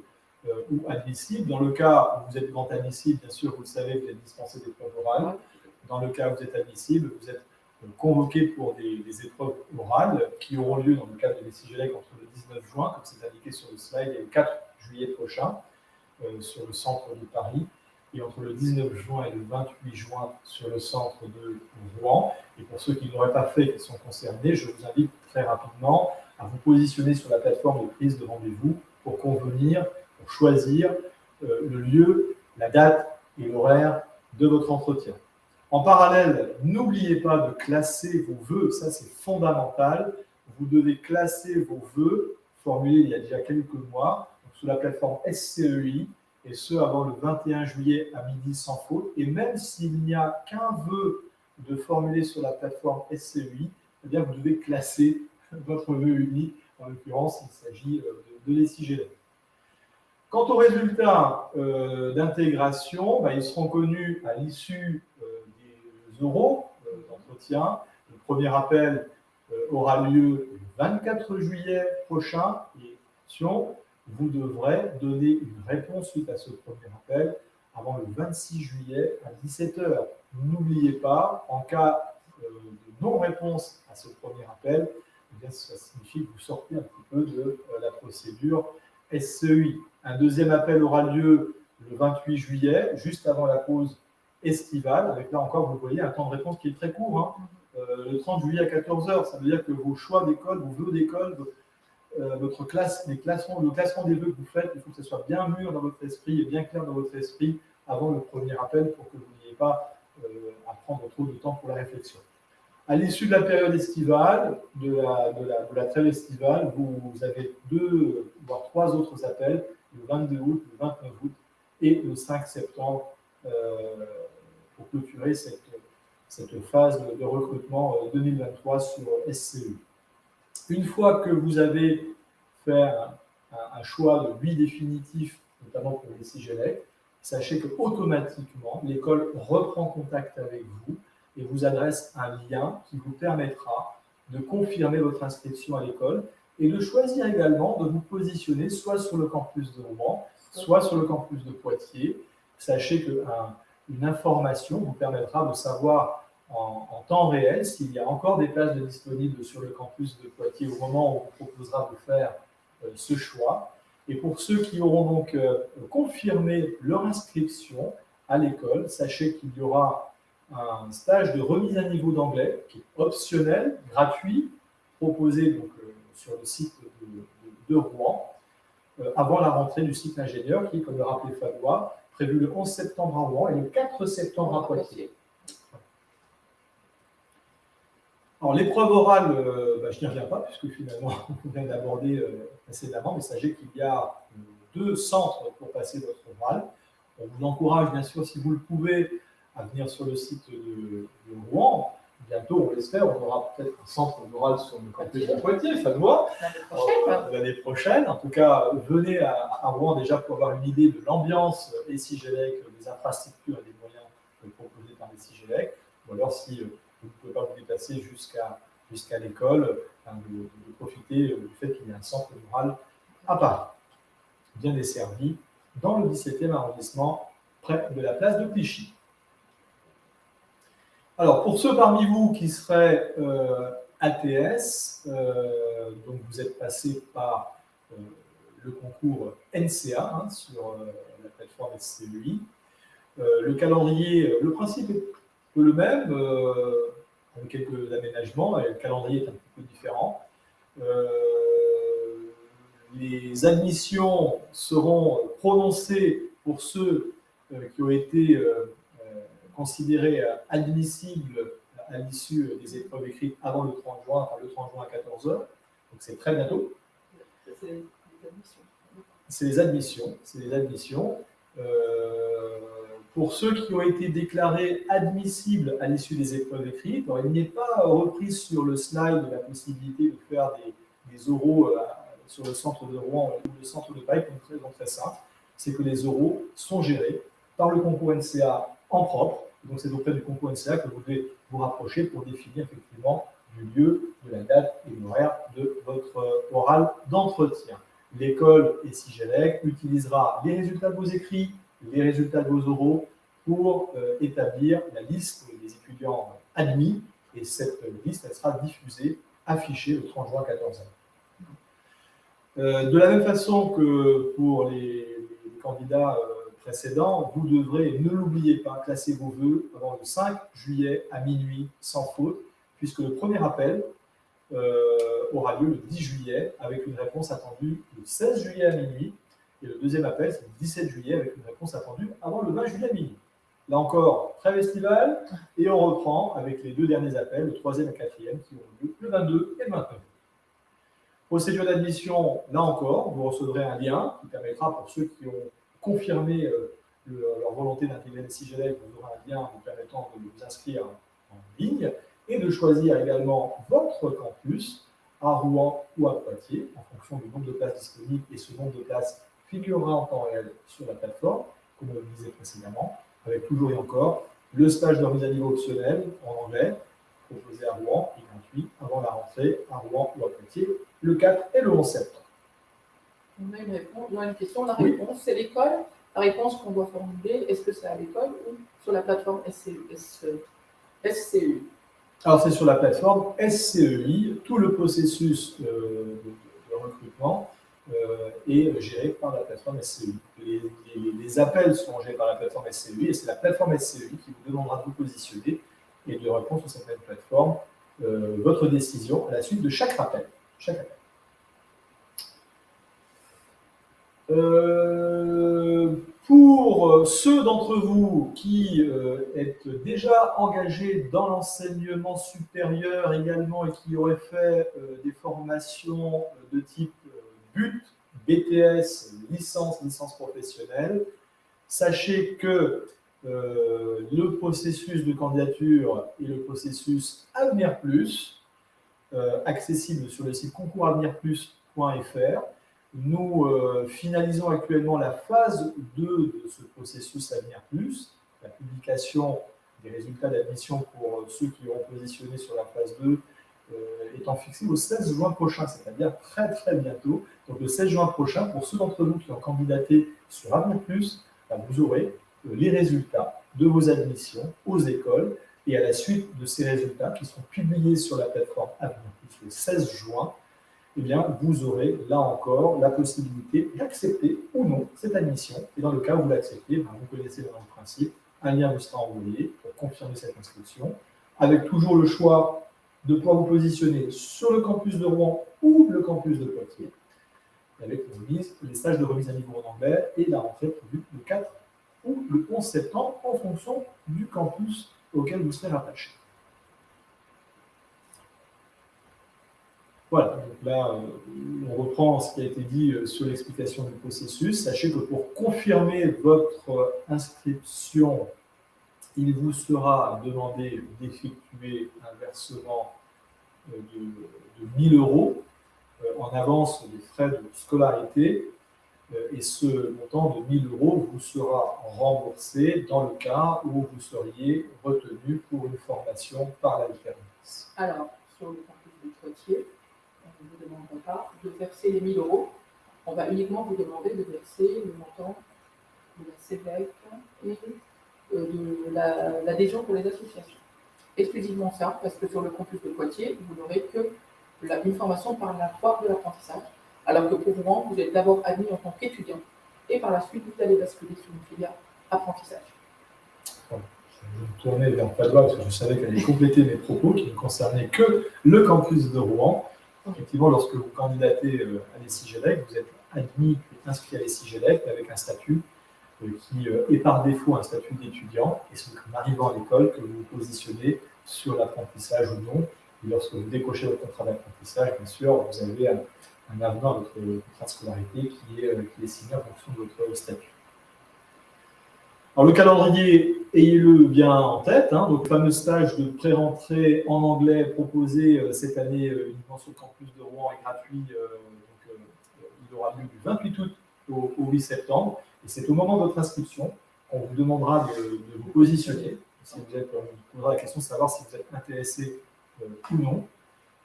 ou admissible. Dans le cas où vous êtes grand admissible, bien sûr, vous le savez, vous êtes dispensé d'épreuves orales. Dans le cas où vous êtes admissible, vous êtes convoqué pour des épreuves orales qui auront lieu dans le cadre de l'ESIGELEC entre le 19 juin, comme c'est indiqué sur le slide, et le 4 juillet prochain sur le centre de Paris, et entre le 19 juin et le 28 juin sur le centre de Rouen. Et pour ceux qui ne l'auraient pas fait et qui sont concernés, je vous invite très rapidement à vous positionner sur la plateforme de prise de rendez-vous pour convenir, pour choisir le lieu, la date et l'horaire de votre entretien. En parallèle, n'oubliez pas de classer vos vœux, ça c'est fondamental. Vous devez classer vos vœux formulés il y a déjà quelques mois sur la plateforme SCEI, et ce avant le 21 juillet à midi sans faute. Et même s'il n'y a qu'un vœu de formuler sur la plateforme SCEI, eh bien vous devez classer votre vœu unique. En l'occurrence, il s'agit de l'ESIGELEC. Quant aux résultats d'intégration, ils seront connus à l'issue des oraux d'entretien. Le premier appel aura lieu le 24 juillet prochain. Et attention, vous devrez donner une réponse suite à ce premier appel avant le 26 juillet à 17 h. N'oubliez pas, en cas de non-réponse à ce premier appel, eh bien, ça signifie que vous sortez un petit peu de la procédure SCEI. Un deuxième appel aura lieu le 28 juillet, juste avant la pause estivale, avec là encore, vous voyez, un temps de réponse qui est très court, le 30 juillet à 14 h. Ça veut dire que vos choix d'école, vos vœux d'école, votre classe, le classement des vœux que vous faites, il faut que ce soit bien mûr dans votre esprit et bien clair dans votre esprit avant le premier appel pour que vous n'ayez pas à prendre trop de temps pour la réflexion. À l'issue de la période estivale, de la trêve estivale, vous avez 2 voire 3 autres appels, le 22 août, le 29 août et le 5 septembre pour clôturer cette phase de recrutement 2023 sur SCE. Une fois que vous avez fait un choix de oui définitif, notamment pour les SIGELEC, sachez qu'automatiquement, l'école reprend contact avec vous et vous adresse un lien qui vous permettra de confirmer votre inscription à l'école et de choisir également de vous positionner soit sur le campus de Rouen, soit sur le campus de Poitiers. Sachez qu'une information vous permettra de savoir en temps réel s'il y a encore des places disponibles sur le campus de Poitiers au moment où on vous proposera de faire ce choix. Et pour ceux qui auront donc confirmé leur inscription à l'école, sachez qu'il y aura un stage de remise à niveau d'anglais qui est optionnel, gratuit, proposé donc, sur le site de Rouen, avant la rentrée du cycle ingénieur qui, comme le rappelait Fabien, prévu le 11 septembre à Rouen et le 4 septembre à Poitiers. Alors, l'épreuve orale, je n'y reviens pas, puisque finalement, on vient d'aborder précédemment, mais sachez qu'il y a 2 centres pour passer votre oral. On vous encourage, bien sûr, si vous le pouvez, à venir sur le site de Rouen. Bientôt, on l'espère, on aura peut-être un centre oral sur le campus de Poitiers, Fanois, l'année prochaine. En tout cas, venez à Rouen déjà pour avoir une idée de l'ambiance et Sigelec, des infrastructures et des moyens proposés par les Sigelec. Ou alors, si vous ne pouvez pas vous déplacer jusqu'à l'école, de profiter du fait qu'il y a un centre oral à Paris, bien desservi, dans le 17e arrondissement, près de la place de Clichy. Alors, pour ceux parmi vous qui seraient ATS, donc vous êtes passé par le concours NCA sur la plateforme SCEI. Le calendrier, le principe est le même, avec quelques aménagements, et le calendrier est un petit peu différent. Les admissions seront prononcées pour ceux qui ont été considérés admissibles à l'issue des épreuves écrites avant le 30 juin, enfin le 30 juin à 14h. Donc c'est très bientôt. C'est les admissions. C'est les admissions. Pour ceux qui ont été déclarés admissibles à l'issue des épreuves écrites, il n'est pas repris sur le slide la possibilité de faire des oraux sur le centre de Rouen ou le centre de Paris pour une raison très simple, c'est que les oraux sont gérés par le concours NCA en propre. Donc c'est auprès du concours NCA que vous devez vous rapprocher pour définir effectivement du lieu, de la date et de l'horaire de votre oral d'entretien. L'école et Sigelec utilisera les résultats de vos écrits, les résultats de vos oraux pour établir la liste des étudiants admis, et cette liste elle sera diffusée, affichée le 30 juin à 14h. De la même façon que pour les candidats précédents, vous devrez, ne l'oubliez pas, classer vos vœux avant le 5 juillet à minuit sans faute, puisque le premier appel aura lieu le 10 juillet avec une réponse attendue le 16 juillet à minuit. Et le deuxième appel, c'est le 17 juillet avec une réponse attendue avant le 20 juillet à minuit. Là encore, trêve estivale, et on reprend avec les 2 derniers appels, le 3e et le 4e, qui auront lieu le 22 et le 29. Procédure d'admission, là encore, vous recevrez un lien qui permettra pour ceux qui ont confirmé leur volonté d'intégrer les Sigelec, vous aurez un lien vous permettant de vous inscrire en ligne et de choisir également votre campus à Rouen ou à Poitiers, en fonction du nombre de places disponibles, et ce nombre de places figurera en temps réel sur la plateforme, comme on le disait précédemment, avec toujours et encore le stage de remise à niveau optionnel en anglais, proposé à Rouen et gratuit avant la rentrée à Rouen ou à Poitiers, le 4 et le 11 septembre. On a une réponse, on a une question. La réponse, c'est l'école. La réponse qu'on doit formuler, est-ce que c'est à l'école ou sur la plateforme SCEI? Alors, c'est sur la plateforme SCEI. Tout le processus de recrutement est géré par la plateforme SCEI. Les appels sont gérés par la plateforme SCEI et c'est la plateforme SCEI qui vous demandera de vous positionner et de répondre sur cette même plateforme votre décision à la suite de chaque appel. Pour ceux d'entre vous qui êtes déjà engagés dans l'enseignement supérieur également et qui auraient fait des formations de type BUT, BTS, licence professionnelle, sachez que le processus de candidature et le processus Avenir Plus, accessible sur le site concoursavenirplus.fr. Nous finalisons actuellement la phase 2 de ce processus Avenir Plus, la publication des résultats d'admission pour ceux qui auront positionné sur la phase 2 étant fixée au 16 juin prochain, c'est-à-dire très très bientôt. Donc le 16 juin prochain, pour ceux d'entre vous qui ont candidaté sur Avenir Plus, vous aurez les résultats de vos admissions aux écoles, et à la suite de ces résultats qui seront publiés sur la plateforme Avenir Plus le 16 juin, eh bien, vous aurez là encore la possibilité d'accepter ou non cette admission. Et dans le cas où vous l'acceptez, vous connaissez le principe, un lien vous sera envoyé pour confirmer cette inscription, avec toujours le choix de pouvoir vous positionner sur le campus de Rouen ou le campus de Poitiers, avec les stages de remise à niveau en anglais et la rentrée prévue le 4 ou le 11 septembre en fonction du campus auquel vous serez rattaché. Voilà, donc là, on reprend ce qui a été dit sur l'explication du processus. Sachez que pour confirmer votre inscription, il vous sera demandé d'effectuer un versement de 1 000 € en avance des frais de scolarité. Et ce montant de 1 000 € vous sera remboursé dans le cas où vous seriez retenu pour une formation par l'alternance. Alors, sur le campus de Poitiers, on ne vous demandera pas de verser les 1 000 €. On va uniquement vous demander de verser le montant de la CEVEC et de l'adhésion pour les associations. Exclusivement ça, parce que sur le campus de Poitiers, vous n'aurez que une formation par la foire de l'apprentissage, alors que pour Rouen, vous êtes d'abord admis en tant qu'étudiant, et par la suite, vous allez basculer sur une filière apprentissage. Je vais me tourner vers Padoua, parce que je savais qu'elle allait compléter mes propos qui ne concernaient que le campus de Rouen. Effectivement, lorsque vous candidatez à l'ESIGELEC, vous êtes admis et inscrit à l'ESIGELEC avec un statut qui est par défaut un statut d'étudiant, et c'est en arrivant à l'école que vous vous positionnez sur l'apprentissage ou non. Et lorsque vous décrochez votre contrat d'apprentissage, bien sûr, vous avez un avenant à votre contrat de scolarité qui est signé en fonction de votre statut. Alors, le calendrier, ayez-le bien en tête. Donc, le fameux stage de pré-rentrée en anglais proposé cette année uniquement sur le campus de Rouen est gratuit. Il aura lieu du 28 août au 8 septembre. Et c'est au moment de votre inscription qu'on vous demandera de vous positionner. Si vous êtes, on vous posera la question de savoir si vous êtes intéressé ou non.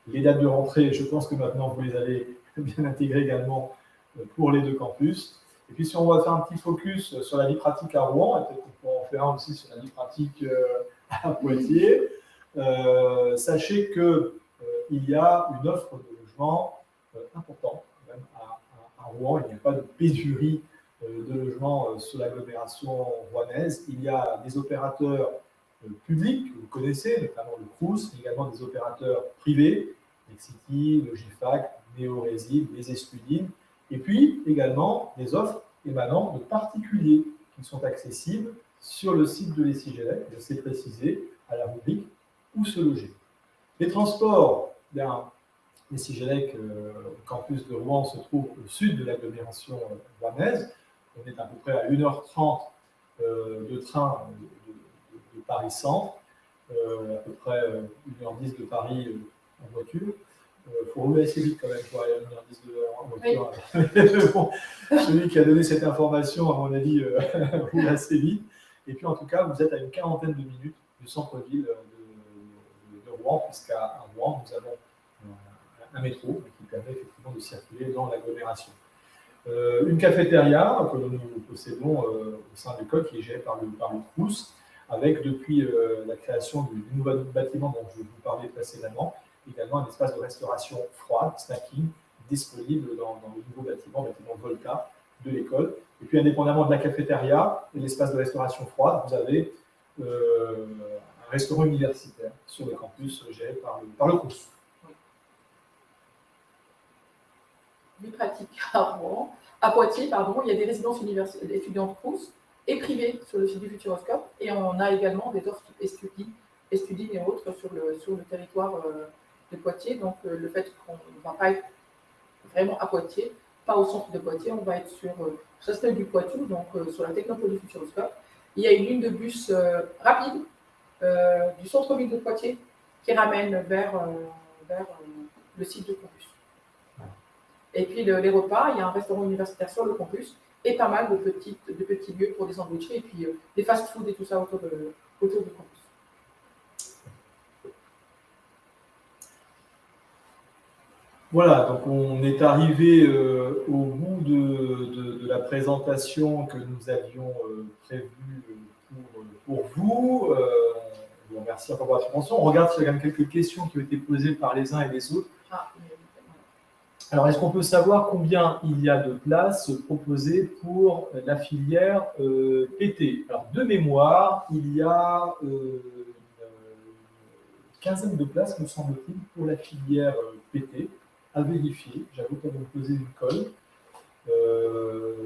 Les dates de rentrée, je pense que maintenant vous les avez bien intégrées également pour les deux campus. Et puis si on va faire un petit focus sur la vie pratique à Rouen, et peut-être qu'on pourra en faire un aussi sur la vie pratique à Poitiers, sachez qu'il y a une offre de logement importante même à Rouen. Il n'y a pas de pénurie de logements sur l'agglomération rouennaise. Il y a des opérateurs publics que vous connaissez, notamment le Crous, mais également des opérateurs privés, Nexity, Logifac, Néo-Réside, les Estudines, et puis également des offres émanant de particuliers qui sont accessibles sur le site de l'ESIGELEC, je sais préciser, à la rubrique « Où se loger ». Les transports, l'ESIGELEC campus de Rouen se trouve au sud de l'agglomération rouennaise. On est à peu près à 1h30 de train de Paris-Centre, à peu près 1h10 de Paris en voiture. Il faut rouler assez vite quand même pour aller à 1h10 en voiture. Oui. Bon, celui qui a donné cette information, à mon avis, roule assez vite. Et puis en tout cas, vous êtes à une quarantaine de minutes du centre-ville de Rouen, puisqu'à Rouen, nous avons un métro qui permet effectivement de circuler dans l'agglomération. Une cafétéria que nous possédons au sein de l'école qui est gérée par le Crous, avec depuis la création du nouveau bâtiment dont je vous parlais précédemment, également un espace de restauration froide, snacking, disponible dans le nouveau bâtiment Volta de l'école. Et puis indépendamment de la cafétéria et l'espace de restauration froide, vous avez un restaurant universitaire sur le campus géré par le Crous. Vie pratique à Poitiers, il y a des résidences étudiantes Crous et privées sur le site du Futuroscope, et on a également des offres Estudines et autres sur le territoire de Poitiers. Donc le fait qu'on ne va pas être vraiment à Poitiers, pas au centre de Poitiers, on va être sur Chastel du Poitou, donc sur la Technopole du Futuroscope. Il y a une ligne de bus rapide du centre-ville de Poitiers qui ramène vers le site de campus. Et puis les repas, il y a un restaurant universitaire sur le campus et pas mal de petits lieux pour des sandwichs et puis des fast-food et tout ça autour du campus. Voilà, donc on est arrivé au bout de la présentation que nous avions prévue pour vous. Je vous remercie pour votre attention. On regarde s'il y a quand même quelques questions qui ont été posées par les uns et les autres. Alors, est-ce qu'on peut savoir combien il y a de places proposées pour la filière PT? Alors, de mémoire, il y a une quinzaine de places, me semble-t-il, pour la filière PT, à vérifier. J'avoue qu'on va me poser une colle.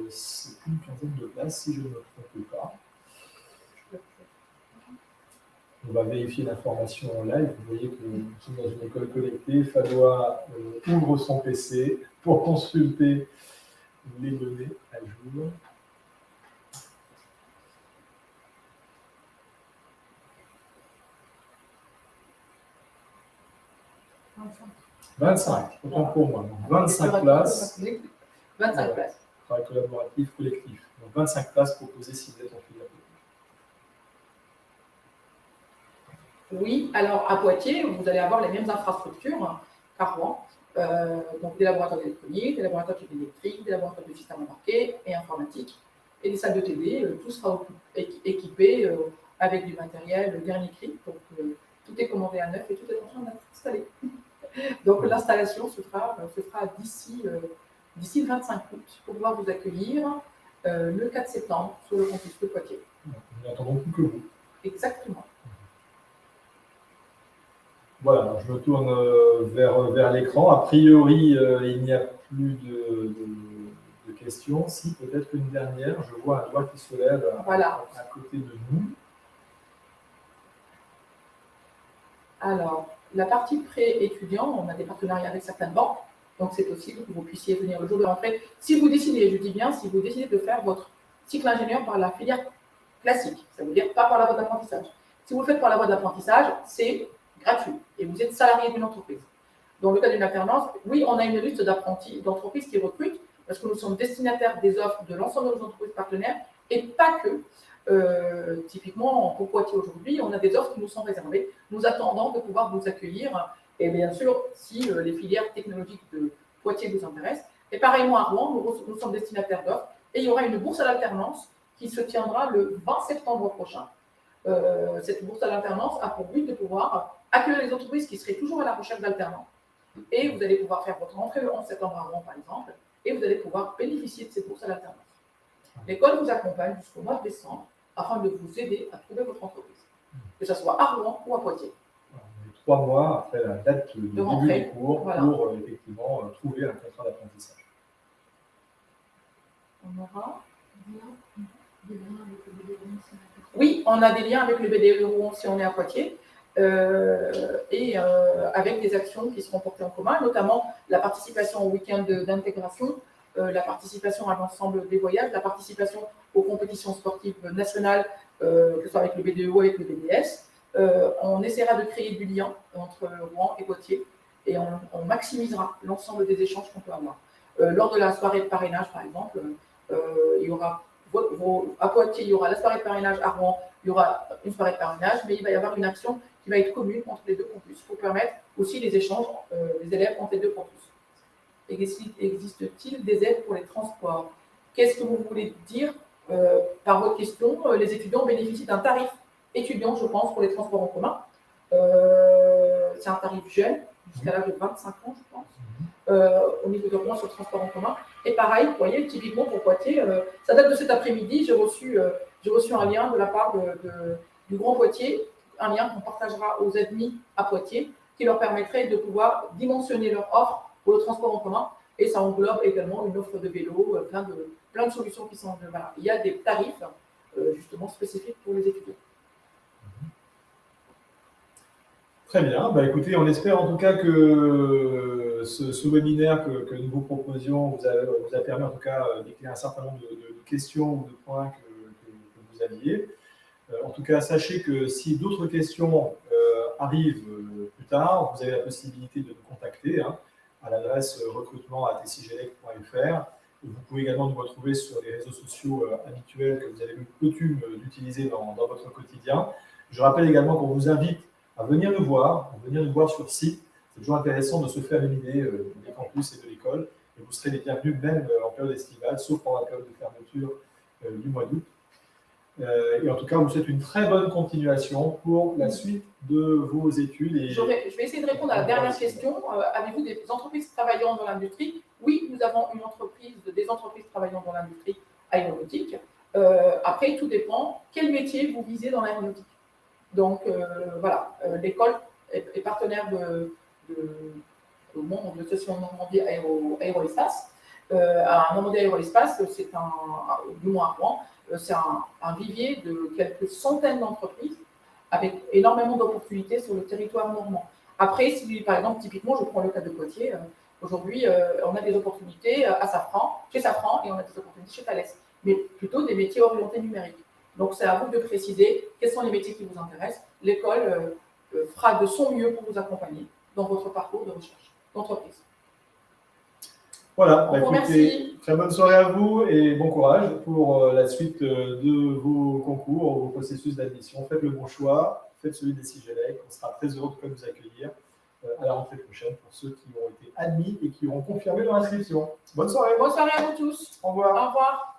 C'est une quinzaine de places, si je ne me trompe pas. on va vérifier l'information en live. Vous voyez que nous sommes dans une école connectée. Fadois ouvre son PC pour consulter les données à jour. « 25, autant pour moi. Donc 25 places. 25 places. Travail collaboratif, collectif. Donc 25 places proposées si vous êtes en filière. Oui, alors à Poitiers, vous allez avoir les mêmes infrastructures qu'à Rouen. Donc des laboratoires d'électronique, des laboratoires électriques, des laboratoires de systèmes embarqués et informatiques, et des salles de TD. Tout sera équipé avec du matériel dernier cri. Donc tout est commandé à neuf et tout est en train d'être installé. Donc l'installation se fera d'ici le 25 août pour pouvoir vous accueillir le 4 septembre sur le campus de Poitiers. Nous n'attendons plus que vous. Exactement. Voilà, je me tourne vers l'écran. A priori, il n'y a plus de questions. Si, peut-être une dernière. Je vois un doigt qui se lève à côté de nous. Alors, la partie pré-étudiant, on a des partenariats avec certaines banques. Donc, c'est possible que vous puissiez venir le jour de rentrée. Si vous décidez, je dis bien, si vous décidez de faire votre cycle ingénieur par la filière classique, ça veut dire pas par la voie d'apprentissage. Si vous le faites par la voie d'apprentissage, c'est gratuit et vous êtes salarié d'une entreprise. Dans le cas d'une alternance, oui, on a une liste d'entreprises qui recrutent parce que nous sommes destinataires des offres de l'ensemble de nos entreprises partenaires et pas que. Typiquement, pour Poitiers aujourd'hui, on a des offres qui nous sont réservées. Nous attendons de pouvoir vous accueillir et bien sûr, si les filières technologiques de Poitiers vous intéressent. Et pareillement à Rouen, nous sommes destinataires d'offres et il y aura une bourse à l'alternance qui se tiendra le 20 septembre prochain. Cette bourse à l'alternance a pour but de pouvoir accueillir les entreprises qui seraient toujours à la recherche d'alternants. Et vous allez pouvoir faire votre entrée le 11 septembre à Rouen, par exemple, et vous allez pouvoir bénéficier de cette bourse à l'alternance. L'école vous accompagne jusqu'au mois de décembre afin de vous aider à trouver votre entreprise, que ce soit à Rouen ou à Poitiers. 3 mois après la date de début des cours pour effectivement trouver un contrat d'apprentissage. On aura Oui, on a des liens avec le BDE Rouen si on est à Poitiers et avec des actions qui seront portées en commun, notamment la participation au week-end d'intégration, la participation à l'ensemble des voyages, la participation aux compétitions sportives nationales, que ce soit avec le BDE ou avec le BDS. On essaiera de créer du lien entre Rouen et Poitiers et on maximisera l'ensemble des échanges qu'on peut avoir. Lors de la soirée de parrainage, par exemple, il y aura à Poitiers, il y aura la soirée de parrainage, à Rouen, il y aura une soirée de parrainage, mais il va y avoir une action qui va être commune entre les deux campus pour permettre aussi les échanges des élèves entre les deux campus. Existe-t-il des aides pour les transports? Qu'est-ce que vous voulez dire par votre question? Les étudiants bénéficient d'un tarif étudiant, je pense, pour les transports en commun. C'est un tarif jeune, jusqu'à l'âge de 25 ans, je pense, au niveau de Rouen sur le transport en commun. Et pareil, vous voyez, typiquement pour Poitiers, ça date de cet après-midi, j'ai reçu un lien de la part du Grand Poitiers, un lien qu'on partagera aux admis à Poitiers, qui leur permettrait de pouvoir dimensionner leur offre pour le transport en commun. Et ça englobe également une offre de vélo, plein de solutions qui sont... Voilà. Il y a des tarifs justement spécifiques pour les étudiants. Très bien. Bah, écoutez, on espère en tout cas que ce webinaire que nous vous proposions vous a permis en tout cas d'éclairer un certain nombre de questions ou de points que vous aviez. En tout cas, sachez que si d'autres questions arrivent plus tard, vous avez la possibilité de nous contacter à l'adresse recrutement@sigelec.fr. Vous pouvez également nous retrouver sur les réseaux sociaux habituels que vous avez eu coutume d'utiliser dans votre quotidien. Je rappelle également qu'on vous invite à venir nous voir sur site. C'est toujours intéressant de se faire une idée des campus et de l'école. Et vous serez les bienvenus même en période estivale, sauf pendant la période de fermeture du mois d'août. Et en tout cas, on vous souhaite une très bonne continuation pour la suite de vos études. Et... Je vais essayer de répondre à la dernière question. Avez-vous des entreprises travaillant dans l'industrie? Oui, nous avons des entreprises travaillant dans l'industrie aéronautique. Après, tout dépend quel métier vous visez dans l'aéronautique. Donc, voilà, l'école est partenaire au monde de l'association Normandie Aéroespace. Normandie Aéroespace, c'est du moins à Rouen, c'est un vivier de quelques centaines d'entreprises avec énormément d'opportunités sur le territoire normand. Après, si par exemple, typiquement, je prends le cas de Poitiers, aujourd'hui, on a des opportunités chez Safran, et on a des opportunités chez Thales, mais plutôt des métiers orientés numériques. Donc, c'est à vous de préciser quels sont les métiers qui vous intéressent. L'école fera de son mieux pour vous accompagner dans votre parcours de recherche d'entreprise. Voilà, Merci. Très bonne soirée à vous et bon courage pour la suite de vos concours, vos processus d'admission. Faites le bon choix, faites celui des CIGELEC. On sera très heureux de vous accueillir à la rentrée prochaine pour ceux qui ont été admis et qui auront confirmé leur inscription. Bonne soirée. Bonne soirée à vous tous. Au revoir. Au revoir.